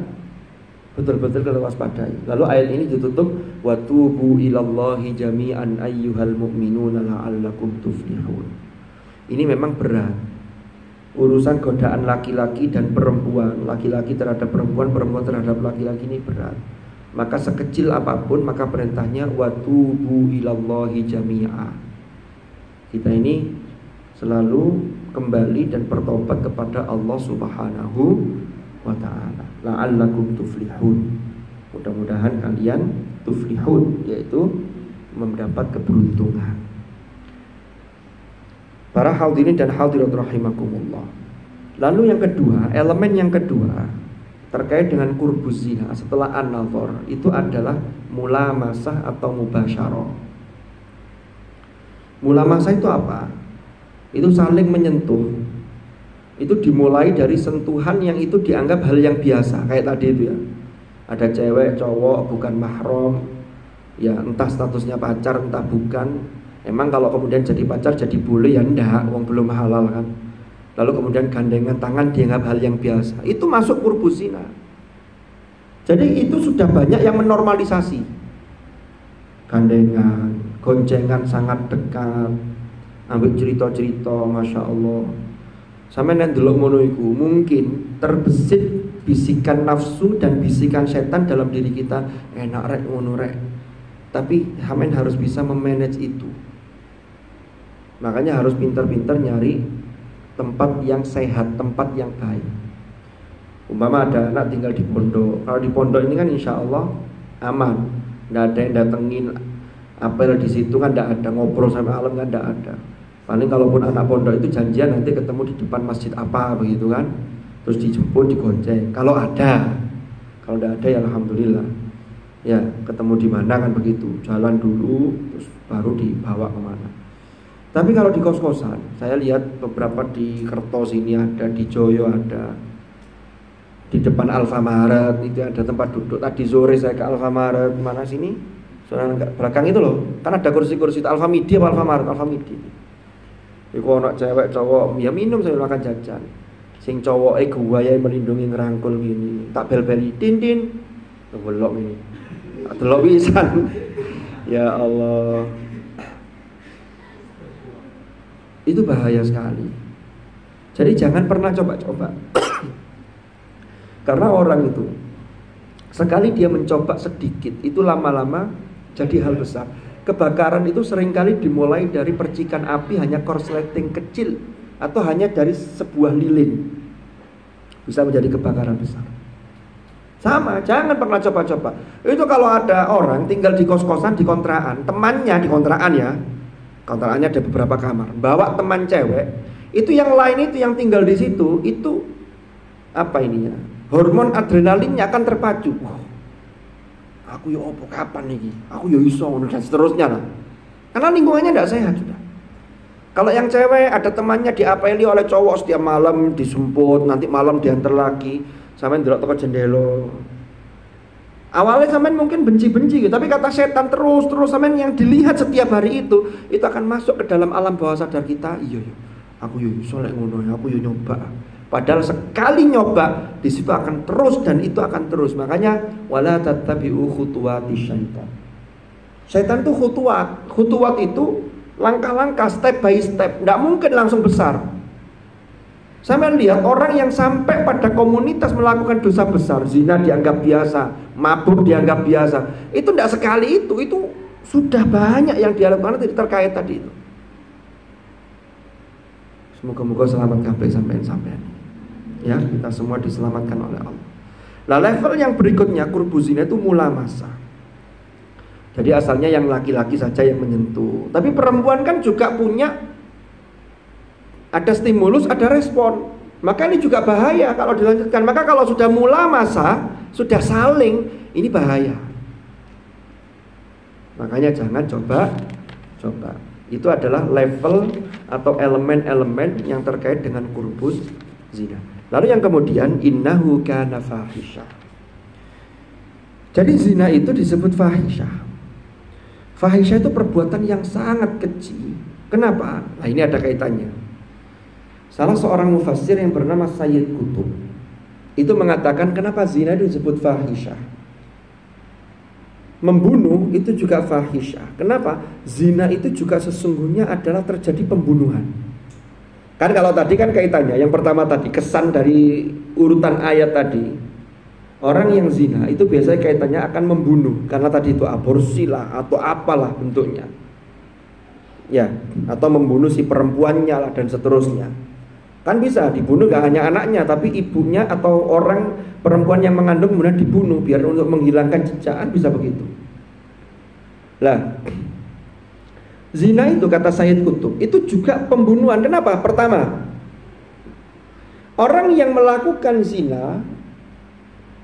betul-betul waspadai. Lalu ayat ini ditutup wa tubu ilallahi jami'an ayyuhal mu'minuna la'allakum tuflihun. Ini memang berat. Urusan godaan laki-laki dan perempuan, laki-laki terhadap perempuan, perempuan terhadap laki-laki ini berat. Maka sekecil apapun, maka perintahnya watubu ilallahi jami'a. Kita ini selalu kembali dan bertobat kepada Allah Subhanahu wa ta'ala. La'allakum tuflihun. Mudah-mudahan kalian tuflihun, yaitu mendapat keberuntungan. Para hadirin dan hadirat rahimakumullah. Lalu yang kedua, elemen yang kedua terkait dengan qurbuz zina setelah an-nazar itu adalah mulamasah atau mubasyarah. Mulamasah itu apa? Itu saling menyentuh. Itu dimulai dari sentuhan yang itu dianggap hal yang biasa, kayak tadi itu ya. Ada cewek, cowok bukan mahram, ya entah statusnya pacar entah bukan. Emang kalau kemudian jadi pacar jadi boleh ya enggak, wong belum halal kan. Lalu kemudian gandengan tangan dianggap hal yang biasa. Itu masuk qurbuz zina. Jadi itu sudah banyak yang menormalisasi. Gandengan, goncengan sangat dekat, ambil cerita-cerita, masya Allah. Sampai nek ndelok ngono iku mungkin terbesit bisikan nafsu dan bisikan setan dalam diri kita, enak rek ngono rek. Tapi sampean harus bisa memanage itu. Makanya harus pintar-pintar nyari tempat yang sehat, tempat yang baik. Umpama ada anak tinggal di pondok. Kalau di pondok ini kan insya Allah aman, nggak ada yang datengin apel di situ kan, nggak ada ngobrol sampai malam kan, nggak ada. Paling kalaupun anak pondok itu janjian nanti ketemu di depan masjid apa begitu kan, terus dijemput, digonceng. Kalau ada, kalau nggak ada ya alhamdulillah. Ya ketemu di mana kan begitu, jalan dulu, terus baru dibawa kemana. Tapi kalau di kos-kosan, saya lihat beberapa di Kertos ini ada, di Joyo ada, di depan Alfamaret itu ada tempat duduk. Tadi sore saya ke Alfamaret, mana sini? Soalnya belakang itu loh, kan ada kursi-kursi itu Alfamidi apa Alfamaret? Alfamidi. Iku anak cewek cowok, ya minum saya makan jajan. Sing cowok gaya melindungi ngerangkul gini, tak bel-beli, tin, belok ini, delok pisan. Ya Allah. Itu bahaya sekali. Jadi jangan pernah coba-coba. Karena orang itu sekali dia mencoba sedikit, itu lama-lama jadi hal besar. Kebakaran itu seringkali dimulai dari percikan api hanya korsleting kecil, atau hanya dari sebuah lilin, bisa menjadi kebakaran besar. Sama, jangan pernah coba-coba. Itu kalau ada orang tinggal di kos-kosan, di kontrakan, temannya di kontrakan ya, kontrakannya ada beberapa kamar, bawa teman cewek, itu yang lain itu yang tinggal di situ, itu apa ini ya? Hormon adrenalinnya akan terpacu. Wow, aku yo opo kapan nih? Aku yo iso dan seterusnya lah. Karena lingkungannya tidak sehat sudah. Kalau yang cewek ada temannya diapeli oleh cowok setiap malam disemput, nanti malam diantar lagi, sampai ndelok toko jendela. Awalnya sampean mungkin benci-benci gitu, tapi kata setan terus sampean yang dilihat setiap hari itu akan masuk ke dalam alam bawah sadar kita. Iya, aku yo soleh ngono, aku yo nyoba. Padahal sekali nyoba di situ akan terus dan itu akan terus. Makanya wala tattabi'u khutuwati syaitan. Syaitan itu khutuwat itu langkah-langkah, step by step, tidak mungkin langsung besar. Sampai lihat orang yang sampai pada komunitas melakukan dosa besar, zina dianggap biasa, mabuk dianggap biasa. Itu tidak sekali itu sudah banyak yang dia lakukan terkait tadi itu. Semoga-moga selamat kabeh sampean. Ya, kita semua diselamatkan oleh Allah. Nah, level yang berikutnya qurbu zina itu mula masa. Jadi asalnya yang laki-laki saja yang menyentuh, tapi perempuan kan juga punya ada stimulus, ada respon. Maka ini juga bahaya kalau dilanjutkan. Maka kalau sudah mula masa, sudah saling, ini bahaya. Makanya jangan coba. Itu adalah level atau elemen-elemen yang terkait dengan qurbus zina. Lalu yang kemudian innahu kana fahisyah. Jadi zina itu disebut fahisyah. Fahisyah itu perbuatan yang sangat keji. Kenapa? Nah, ini ada kaitannya. Salah seorang mufassir yang bernama Sayyid Qutb itu mengatakan kenapa zina itu disebut fahisyah. Membunuh itu juga fahisyah. Kenapa? Zina itu juga sesungguhnya adalah terjadi pembunuhan. Kan kalau tadi kan kaitannya, yang pertama tadi kesan dari urutan ayat tadi, orang yang zina itu biasanya kaitannya akan membunuh, karena tadi itu aborsi lah atau apalah bentuknya, ya, atau membunuh si perempuannya lah dan seterusnya. Kan bisa dibunuh gak hanya anaknya, tapi ibunya atau orang perempuan yang mengandung kemudian dibunuh biar untuk menghilangkan jejak, bisa begitu. Lah, zina itu kata Sayyid Qutb itu juga pembunuhan. Kenapa? Pertama, orang yang melakukan zina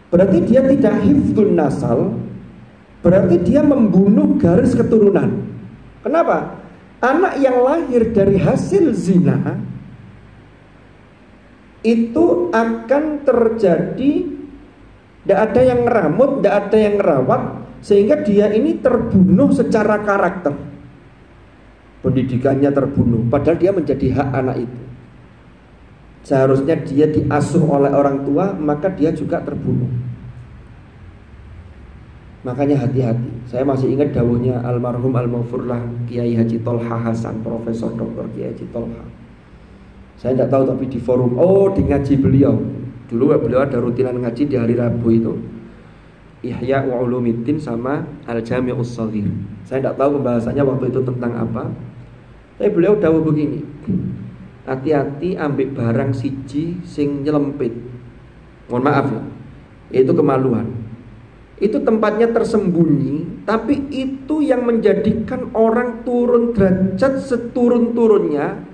berarti dia tidak hifdzun nasal, berarti dia membunuh garis keturunan. Kenapa? Anak yang lahir dari hasil zina itu akan terjadi, tidak ada yang ngeramut, tidak ada yang ngerawat, sehingga dia ini terbunuh secara karakter. Pendidikannya terbunuh, padahal dia menjadi hak anak itu. Seharusnya dia diasuh oleh orang tua, maka dia juga terbunuh. Makanya hati-hati. Saya masih ingat dawuhnya almarhum al-maghfurlah Kiai Haji Tolha Hasan, Profesor Dr. Kiai Haji Tolha. Saya tidak tahu tapi di forum, di ngaji beliau. Dulu beliau ada rutinan ngaji di hari Rabu itu, Ihya wa Ulumiddin sama Al-Jami'us Shaghir. Saya tidak tahu pembahasannya waktu itu tentang apa. Tapi beliau dawuh begini, hati-hati ambil barang siji sing nyelempit. Mohon maaf ya, itu kemaluan. Itu tempatnya tersembunyi, tapi itu yang menjadikan orang turun derajat seturun-turunnya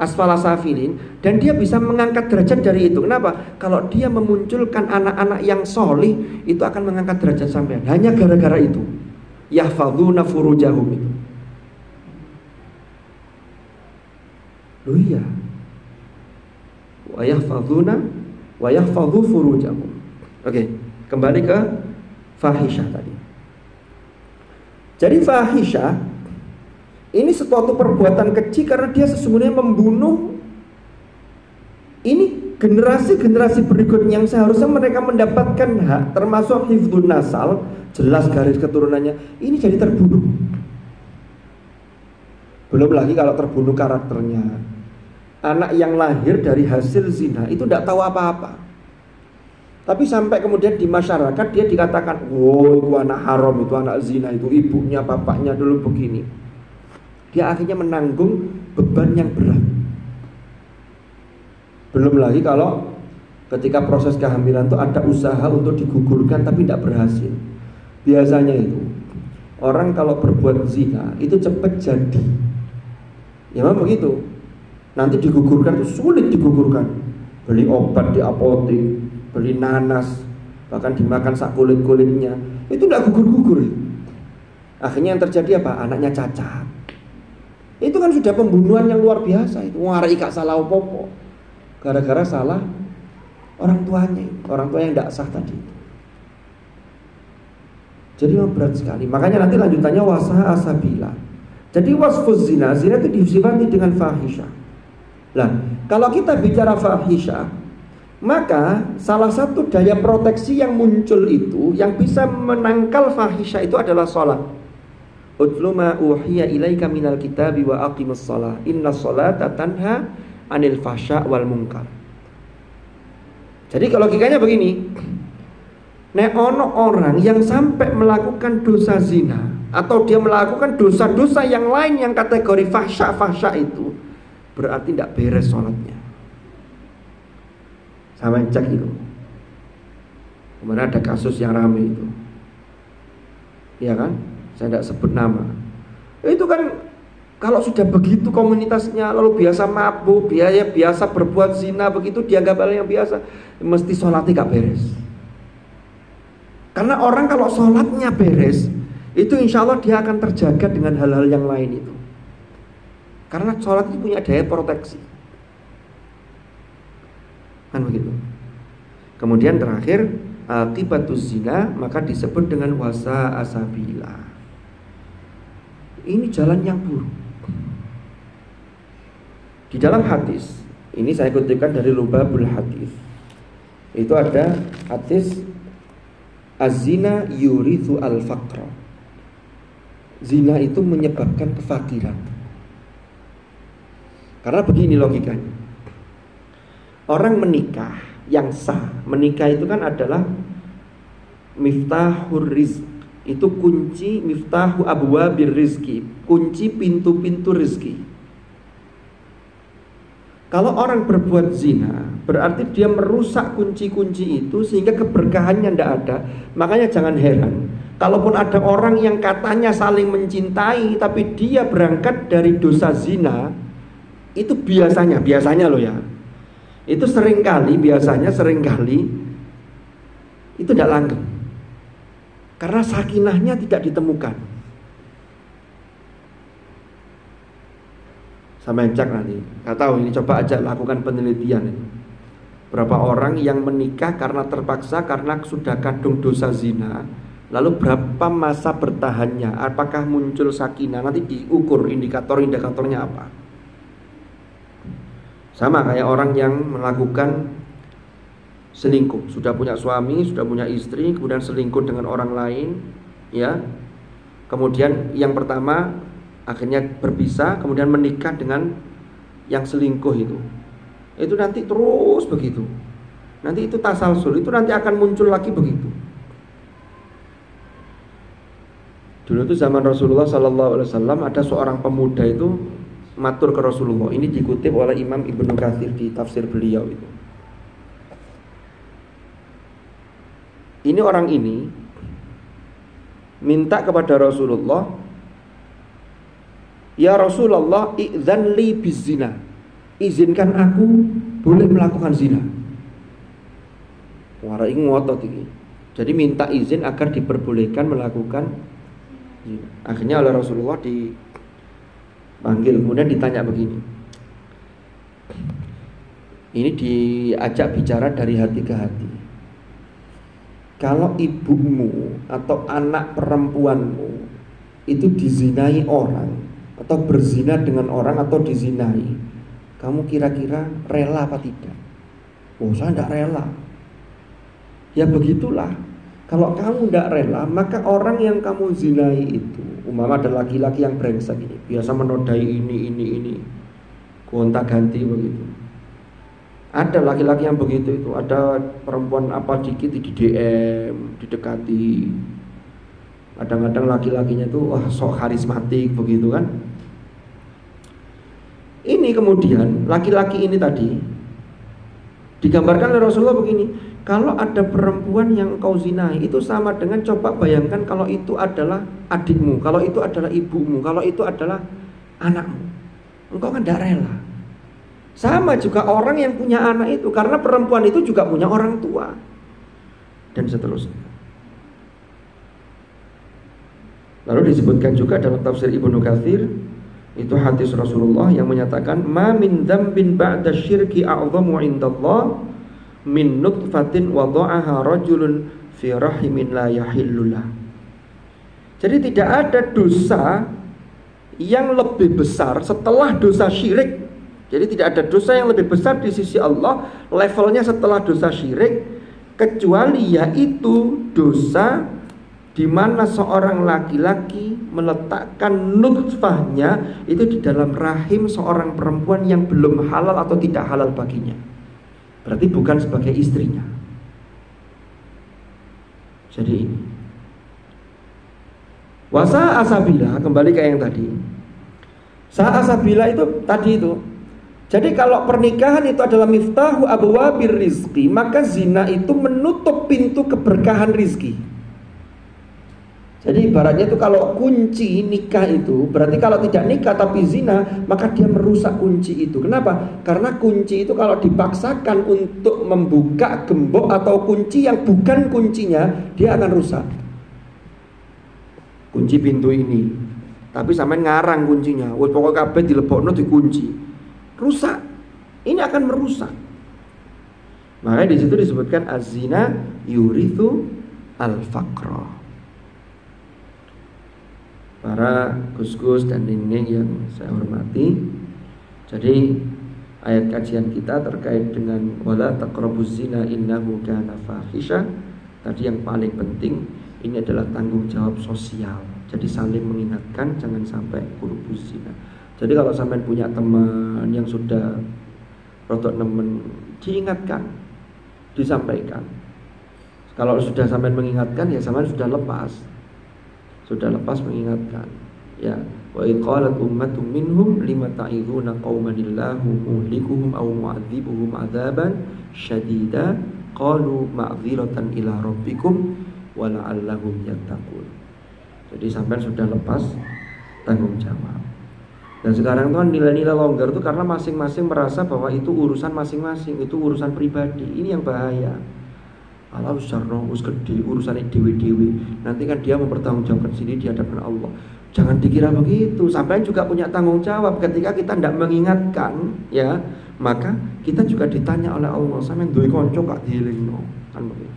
asfala safilin, dan dia bisa mengangkat derajat dari itu. Kenapa? Kalau dia memunculkan anak-anak yang solih, itu akan mengangkat derajat sampean. Hanya gara-gara itu. Yahfadzuna furujahum itu. Loh iya. Wa yahfadzuna wa yahfadzu furujahum. Oke, kembali ke fahisyah tadi. Jadi fahisyah ini suatu perbuatan keji karena dia sesungguhnya membunuh. Ini generasi-generasi berikutnya yang seharusnya mereka mendapatkan hak, termasuk hifdzun nasal, jelas garis keturunannya, ini jadi terbunuh. Belum lagi kalau terbunuh karakternya. Anak yang lahir dari hasil zina itu tidak tahu apa-apa, tapi sampai kemudian di masyarakat dia dikatakan, itu anak haram, itu anak zina, itu ibunya, bapaknya dulu begini. Dia akhirnya menanggung beban yang berat. Belum lagi kalau ketika proses kehamilan itu ada usaha untuk digugurkan tapi tidak berhasil. Biasanya itu orang kalau berbuat zina itu cepat jadi. Ya memang begitu. Nanti digugurkan itu sulit digugurkan. Beli obat di apotek, beli nanas, bahkan dimakan sak kulit-kulitnya, itu tidak gugur-gugur. Akhirnya yang terjadi apa? Anaknya cacat. Itu kan sudah pembunuhan yang luar biasa itu. Warai gak salah opo-opo. Gara-gara salah orang tuanya, orang tua yang tidak sah tadi. Jadi memang berat sekali. Makanya nanti lanjutannya wasaha asabila. Jadi wasfuz zina, zina itu disifati dengan fahisyah. Nah, kalau kita bicara fahisyah, maka salah satu daya proteksi yang muncul itu, yang bisa menangkal fahisyah itu adalah sholat. Utlu ma uhiya ilaika minal kitabi wa aqimus shalah innas sholata tanha anil fahsya wal munkar. Jadi kalau logikanya begini, nek ono orang yang sampai melakukan dosa zina atau dia melakukan dosa-dosa yang lain yang kategori fahsya itu, berarti tidak beres sholatnya. Sama cek itu. Kemarin ada kasus yang ramai itu, iya kan? Saya tidak sebut nama. Itu kan kalau sudah begitu komunitasnya, lalu biasa mabuk, biasa berbuat zina, begitu dianggap hal yang biasa, mesti sholatnya gak beres. Karena orang kalau sholatnya beres, itu insya Allah dia akan terjaga dengan hal-hal yang lain itu. Karena sholat itu punya daya proteksi, kan begitu. Kemudian terakhir, akibatuz zina, maka disebut dengan wasa asabila. Ini jalan yang buruk. Di dalam hadis, ini saya kutipkan dari Lubabul Hadis. Itu ada hadis az-zina yurithu al-faqra. Zina itu menyebabkan kefakiran. Karena begini logikanya. Orang menikah yang sah, menikah itu kan adalah miftahur rizq. Itu kunci miftahu abwabir rizki, kunci pintu-pintu rizki. Kalau orang berbuat zina, berarti dia merusak kunci-kunci itu sehingga keberkahannya tidak ada. Makanya jangan heran, kalaupun ada orang yang katanya saling mencintai, tapi dia berangkat dari dosa zina, itu biasanya loh ya, itu biasanya seringkali itu tidak langgeng. Karena sakinahnya tidak ditemukan. Sama cek nanti, nggak tahu ini, coba aja lakukan penelitian ini. Berapa orang yang menikah karena terpaksa, karena sudah kadung dosa zina, lalu berapa masa bertahannya, apakah muncul sakinah, nanti diukur indikatornya apa. Sama kayak orang yang melakukan selingkuh, sudah punya suami, sudah punya istri, kemudian selingkuh dengan orang lain, ya. Kemudian yang pertama akhirnya berpisah, kemudian menikah dengan yang selingkuh itu nanti terus begitu. Nanti itu tasalsul, itu nanti akan muncul lagi begitu. Dulu itu zaman Rasulullah SAW ada seorang pemuda itu matur ke Rasulullah. Ini dikutip oleh Imam Ibnu Katsir di tafsir beliau itu. Ini orang ini minta kepada Rasulullah, ya Rasulullah, idzan li bizina, izinkan aku boleh melakukan zina. Wara ini ngotot ini. Jadi minta izin agar diperbolehkan melakukan zina. Akhirnya oleh Rasulullah dipanggil, kemudian ditanya begini. Ini diajak bicara dari hati ke hati. Kalau ibumu atau anak perempuanmu itu dizinai orang, atau berzina dengan orang, atau dizinai, kamu kira-kira rela apa tidak? Oh, saya tidak rela. Ya begitulah. Kalau kamu tidak rela, maka orang yang kamu zinai itu, umpama ada laki-laki yang brengsek ini, biasa menodai ini, gonta-ganti begitu. Ada laki-laki yang begitu itu, ada perempuan apa dikit di DM, didekati. Kadang-kadang laki-lakinya itu wah sok karismatik begitu kan. Ini kemudian laki-laki ini tadi digambarkan oleh Rasulullah begini, kalau ada perempuan yang kau zinai, itu sama dengan, coba bayangkan kalau itu adalah adikmu, kalau itu adalah ibumu, kalau itu adalah anakmu. Engkau kan tidak rela. Sama juga orang yang punya anak itu, karena perempuan itu juga punya orang tua, dan seterusnya. Lalu disebutkan juga dalam tafsir Ibnu Katsir, itu hadis Rasulullah yang menyatakan, ma min dzambin ba'da syirki a'dhamu 'indallah min nutfatin wada'aha rajulun fi rahimin la yahillulah. Jadi tidak ada dosa yang lebih besar setelah dosa syirik. Jadi tidak ada dosa yang lebih besar di sisi Allah levelnya setelah dosa syirik, kecuali yaitu dosa di mana seorang laki-laki meletakkan nutfahnya itu di dalam rahim seorang perempuan yang belum halal atau tidak halal baginya. Berarti bukan sebagai istrinya. Jadi ini wasa asabila, kembali ke yang tadi. Sa asabila itu tadi itu. Jadi kalau pernikahan itu adalah miftahu abwabir rizki, maka zina itu menutup pintu keberkahan rizki. Jadi ibaratnya itu kalau kunci nikah itu, berarti kalau tidak nikah tapi zina, maka dia merusak kunci itu. Kenapa? Karena kunci itu kalau dipaksakan untuk membuka gembok atau kunci yang bukan kuncinya, dia akan rusak. Kunci pintu ini, tapi sampean ngarang kuncinya, wis pokoke kabeh dilebokno dikunci. Rusak. Ini akan merusak. Makanya di situ disebutkan az-zina yurithu al-faqra. Para gus-gus dan nenek yang saya hormati, jadi ayat kajian kita terkait dengan wala taqrabuz zina innahu kana fahisha. Tadi yang paling penting ini adalah tanggung jawab sosial. Jadi saling mengingatkan jangan sampai qurbuz zina. Jadi kalau sampean punya teman yang sudah rotok nemen, diingatkan, disampaikan. Kalau sudah sampean mengingatkan, ya sampean sudah lepas mengingatkan. Ya, wa qalat ummatun minhum lima ta'iduna qauman illahu muhlikuhum aw mu'adzibuhum 'adzaban syadida qalu ma'dziratan ila rabbikum wa la'allahum yattaqun. Jadi sampean sudah lepas tanggung jawab. Dan sekarang tuh nilai-nilai longgar itu karena masing-masing merasa bahwa itu urusan masing-masing, itu urusan pribadi. Ini yang bahaya. Allah usarno us gede urusannya dewi-dewi. Nanti kan dia mempertanggungjawabkan sendiri di hadapan Allah. Jangan dikira begitu. Sampai juga punya tanggung jawab ketika kita tidak mengingatkan, ya, maka kita juga ditanya oleh Allah. Sampai duwe kanca gak dielingno, kan begitu.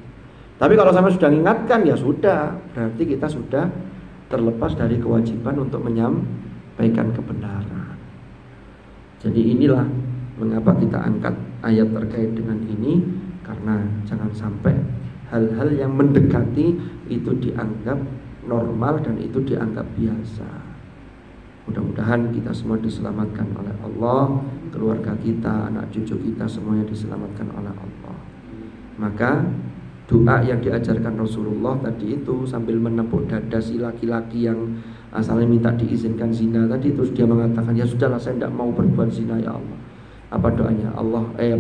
Tapi kalau sampai sudah mengingatkan, ya sudah, berarti kita sudah terlepas dari kewajiban untuk menyampaikan kebenaran. Jadi inilah mengapa kita angkat ayat terkait dengan ini, karena jangan sampai hal-hal yang mendekati itu dianggap normal dan itu dianggap biasa. Mudah-mudahan kita semua diselamatkan oleh Allah, keluarga kita, anak cucu kita semuanya diselamatkan oleh Allah. Maka doa yang diajarkan Rasulullah tadi itu sambil menepuk dada si laki-laki yang asalnya minta diizinkan zina tadi, terus dia mengatakan, ya sudahlah saya tidak mau berbuat zina ya Allah. Apa doanya?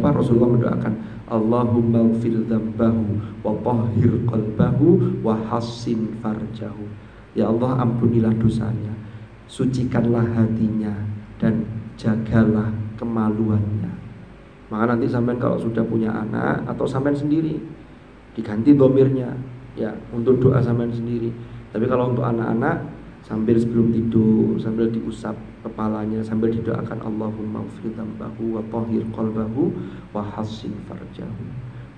Rasulullah mendoakan, Allahumma ghfir dzambahu wa tahhir qalbahu wa hassin farjahu. Ya Allah, ampunilah dosanya, sucikanlah hatinya dan jagalah kemaluannya. Maka nanti sampean kalau sudah punya anak atau sampean sendiri diganti domirnya, ya, untuk doa sampean sendiri. Tapi kalau untuk anak-anak, sambil sebelum tidur, sambil diusap kepalanya, sambil didoakan Allahumma ghfir dzambahu wa tahhir qalbahu wa hassin farjahu.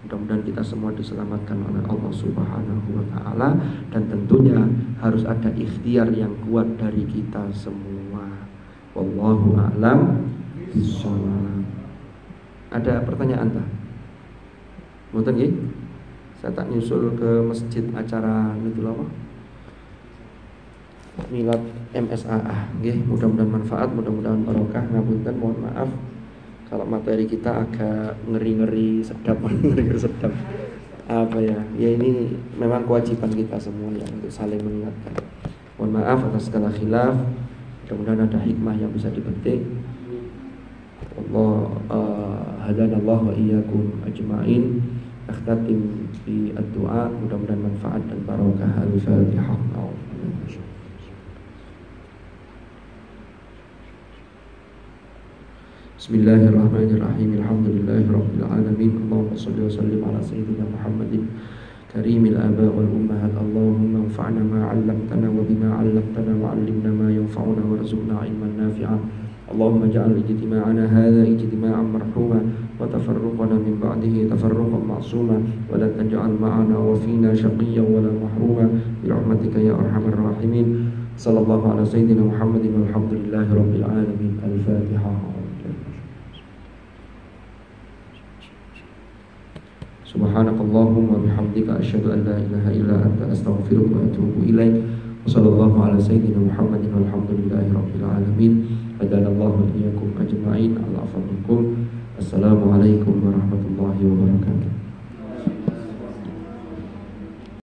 Mudah-mudahan kita semua diselamatkan oleh Allah Subhanahu wa taala, dan tentunya harus ada ikhtiar yang kuat dari kita semua. Wallahu a'lam bishawab. Ada pertanyaan tak? Mboten nggih? Saya tak nyusul ke masjid acara niku lho. Milad MSAA, nggih, mudah-mudahan manfaat, mudah-mudahan barokah. Ngapunten, mohon maaf kalau materi kita agak ngeri-ngeri sedap, sedap. Apa ya? Ya ini memang kewajiban kita semua ya untuk saling mengingatkan. Mohon maaf atas segala khilaf. Mudah-mudahan ada hikmah yang bisa dipetik. Allah hadanallahu wa iyyakum ajma'in. Akhtatim bi ad-du'a, mudah-mudahan manfaat dan barokah. Al-Fatihah. Bismillahirrahmanirrahim. Alhamdulillahirabbil alamin. Allahumma shalli wa sallim ala sayyidina Muhammadin karimil aba wal ummahat. Allahumma anfa'na ma 'allamtana wa bima 'allamtana wa 'allimna ma yanfa'una warzuqna 'ilman nafi'an. Allahumma ja'al ijtima'ana hadha ijtima'an marhuma wa tafarruqana min ba'dihi tafarruqan ma'suma wa la taj'al ma'ana wa fina shaqiyyan wa la mahruma bi rahmatika ya arhamar rahimin. Sallallahu ala sayyidina Muhammadin walhamdulillahirabbil alamin. Al-Fatihah. Subhanakallahumma bihamdika asyhadu an la ilaha illa anta astaghfiruka wa atubu ilaik. Wassallallahu ala sayyidina Muhammadin walhamdulillahi rabbil alamin. Hadanallahu wa iyyakum ajma'in. Allahu Assalamualaikum warahmatullahi wabarakatuh.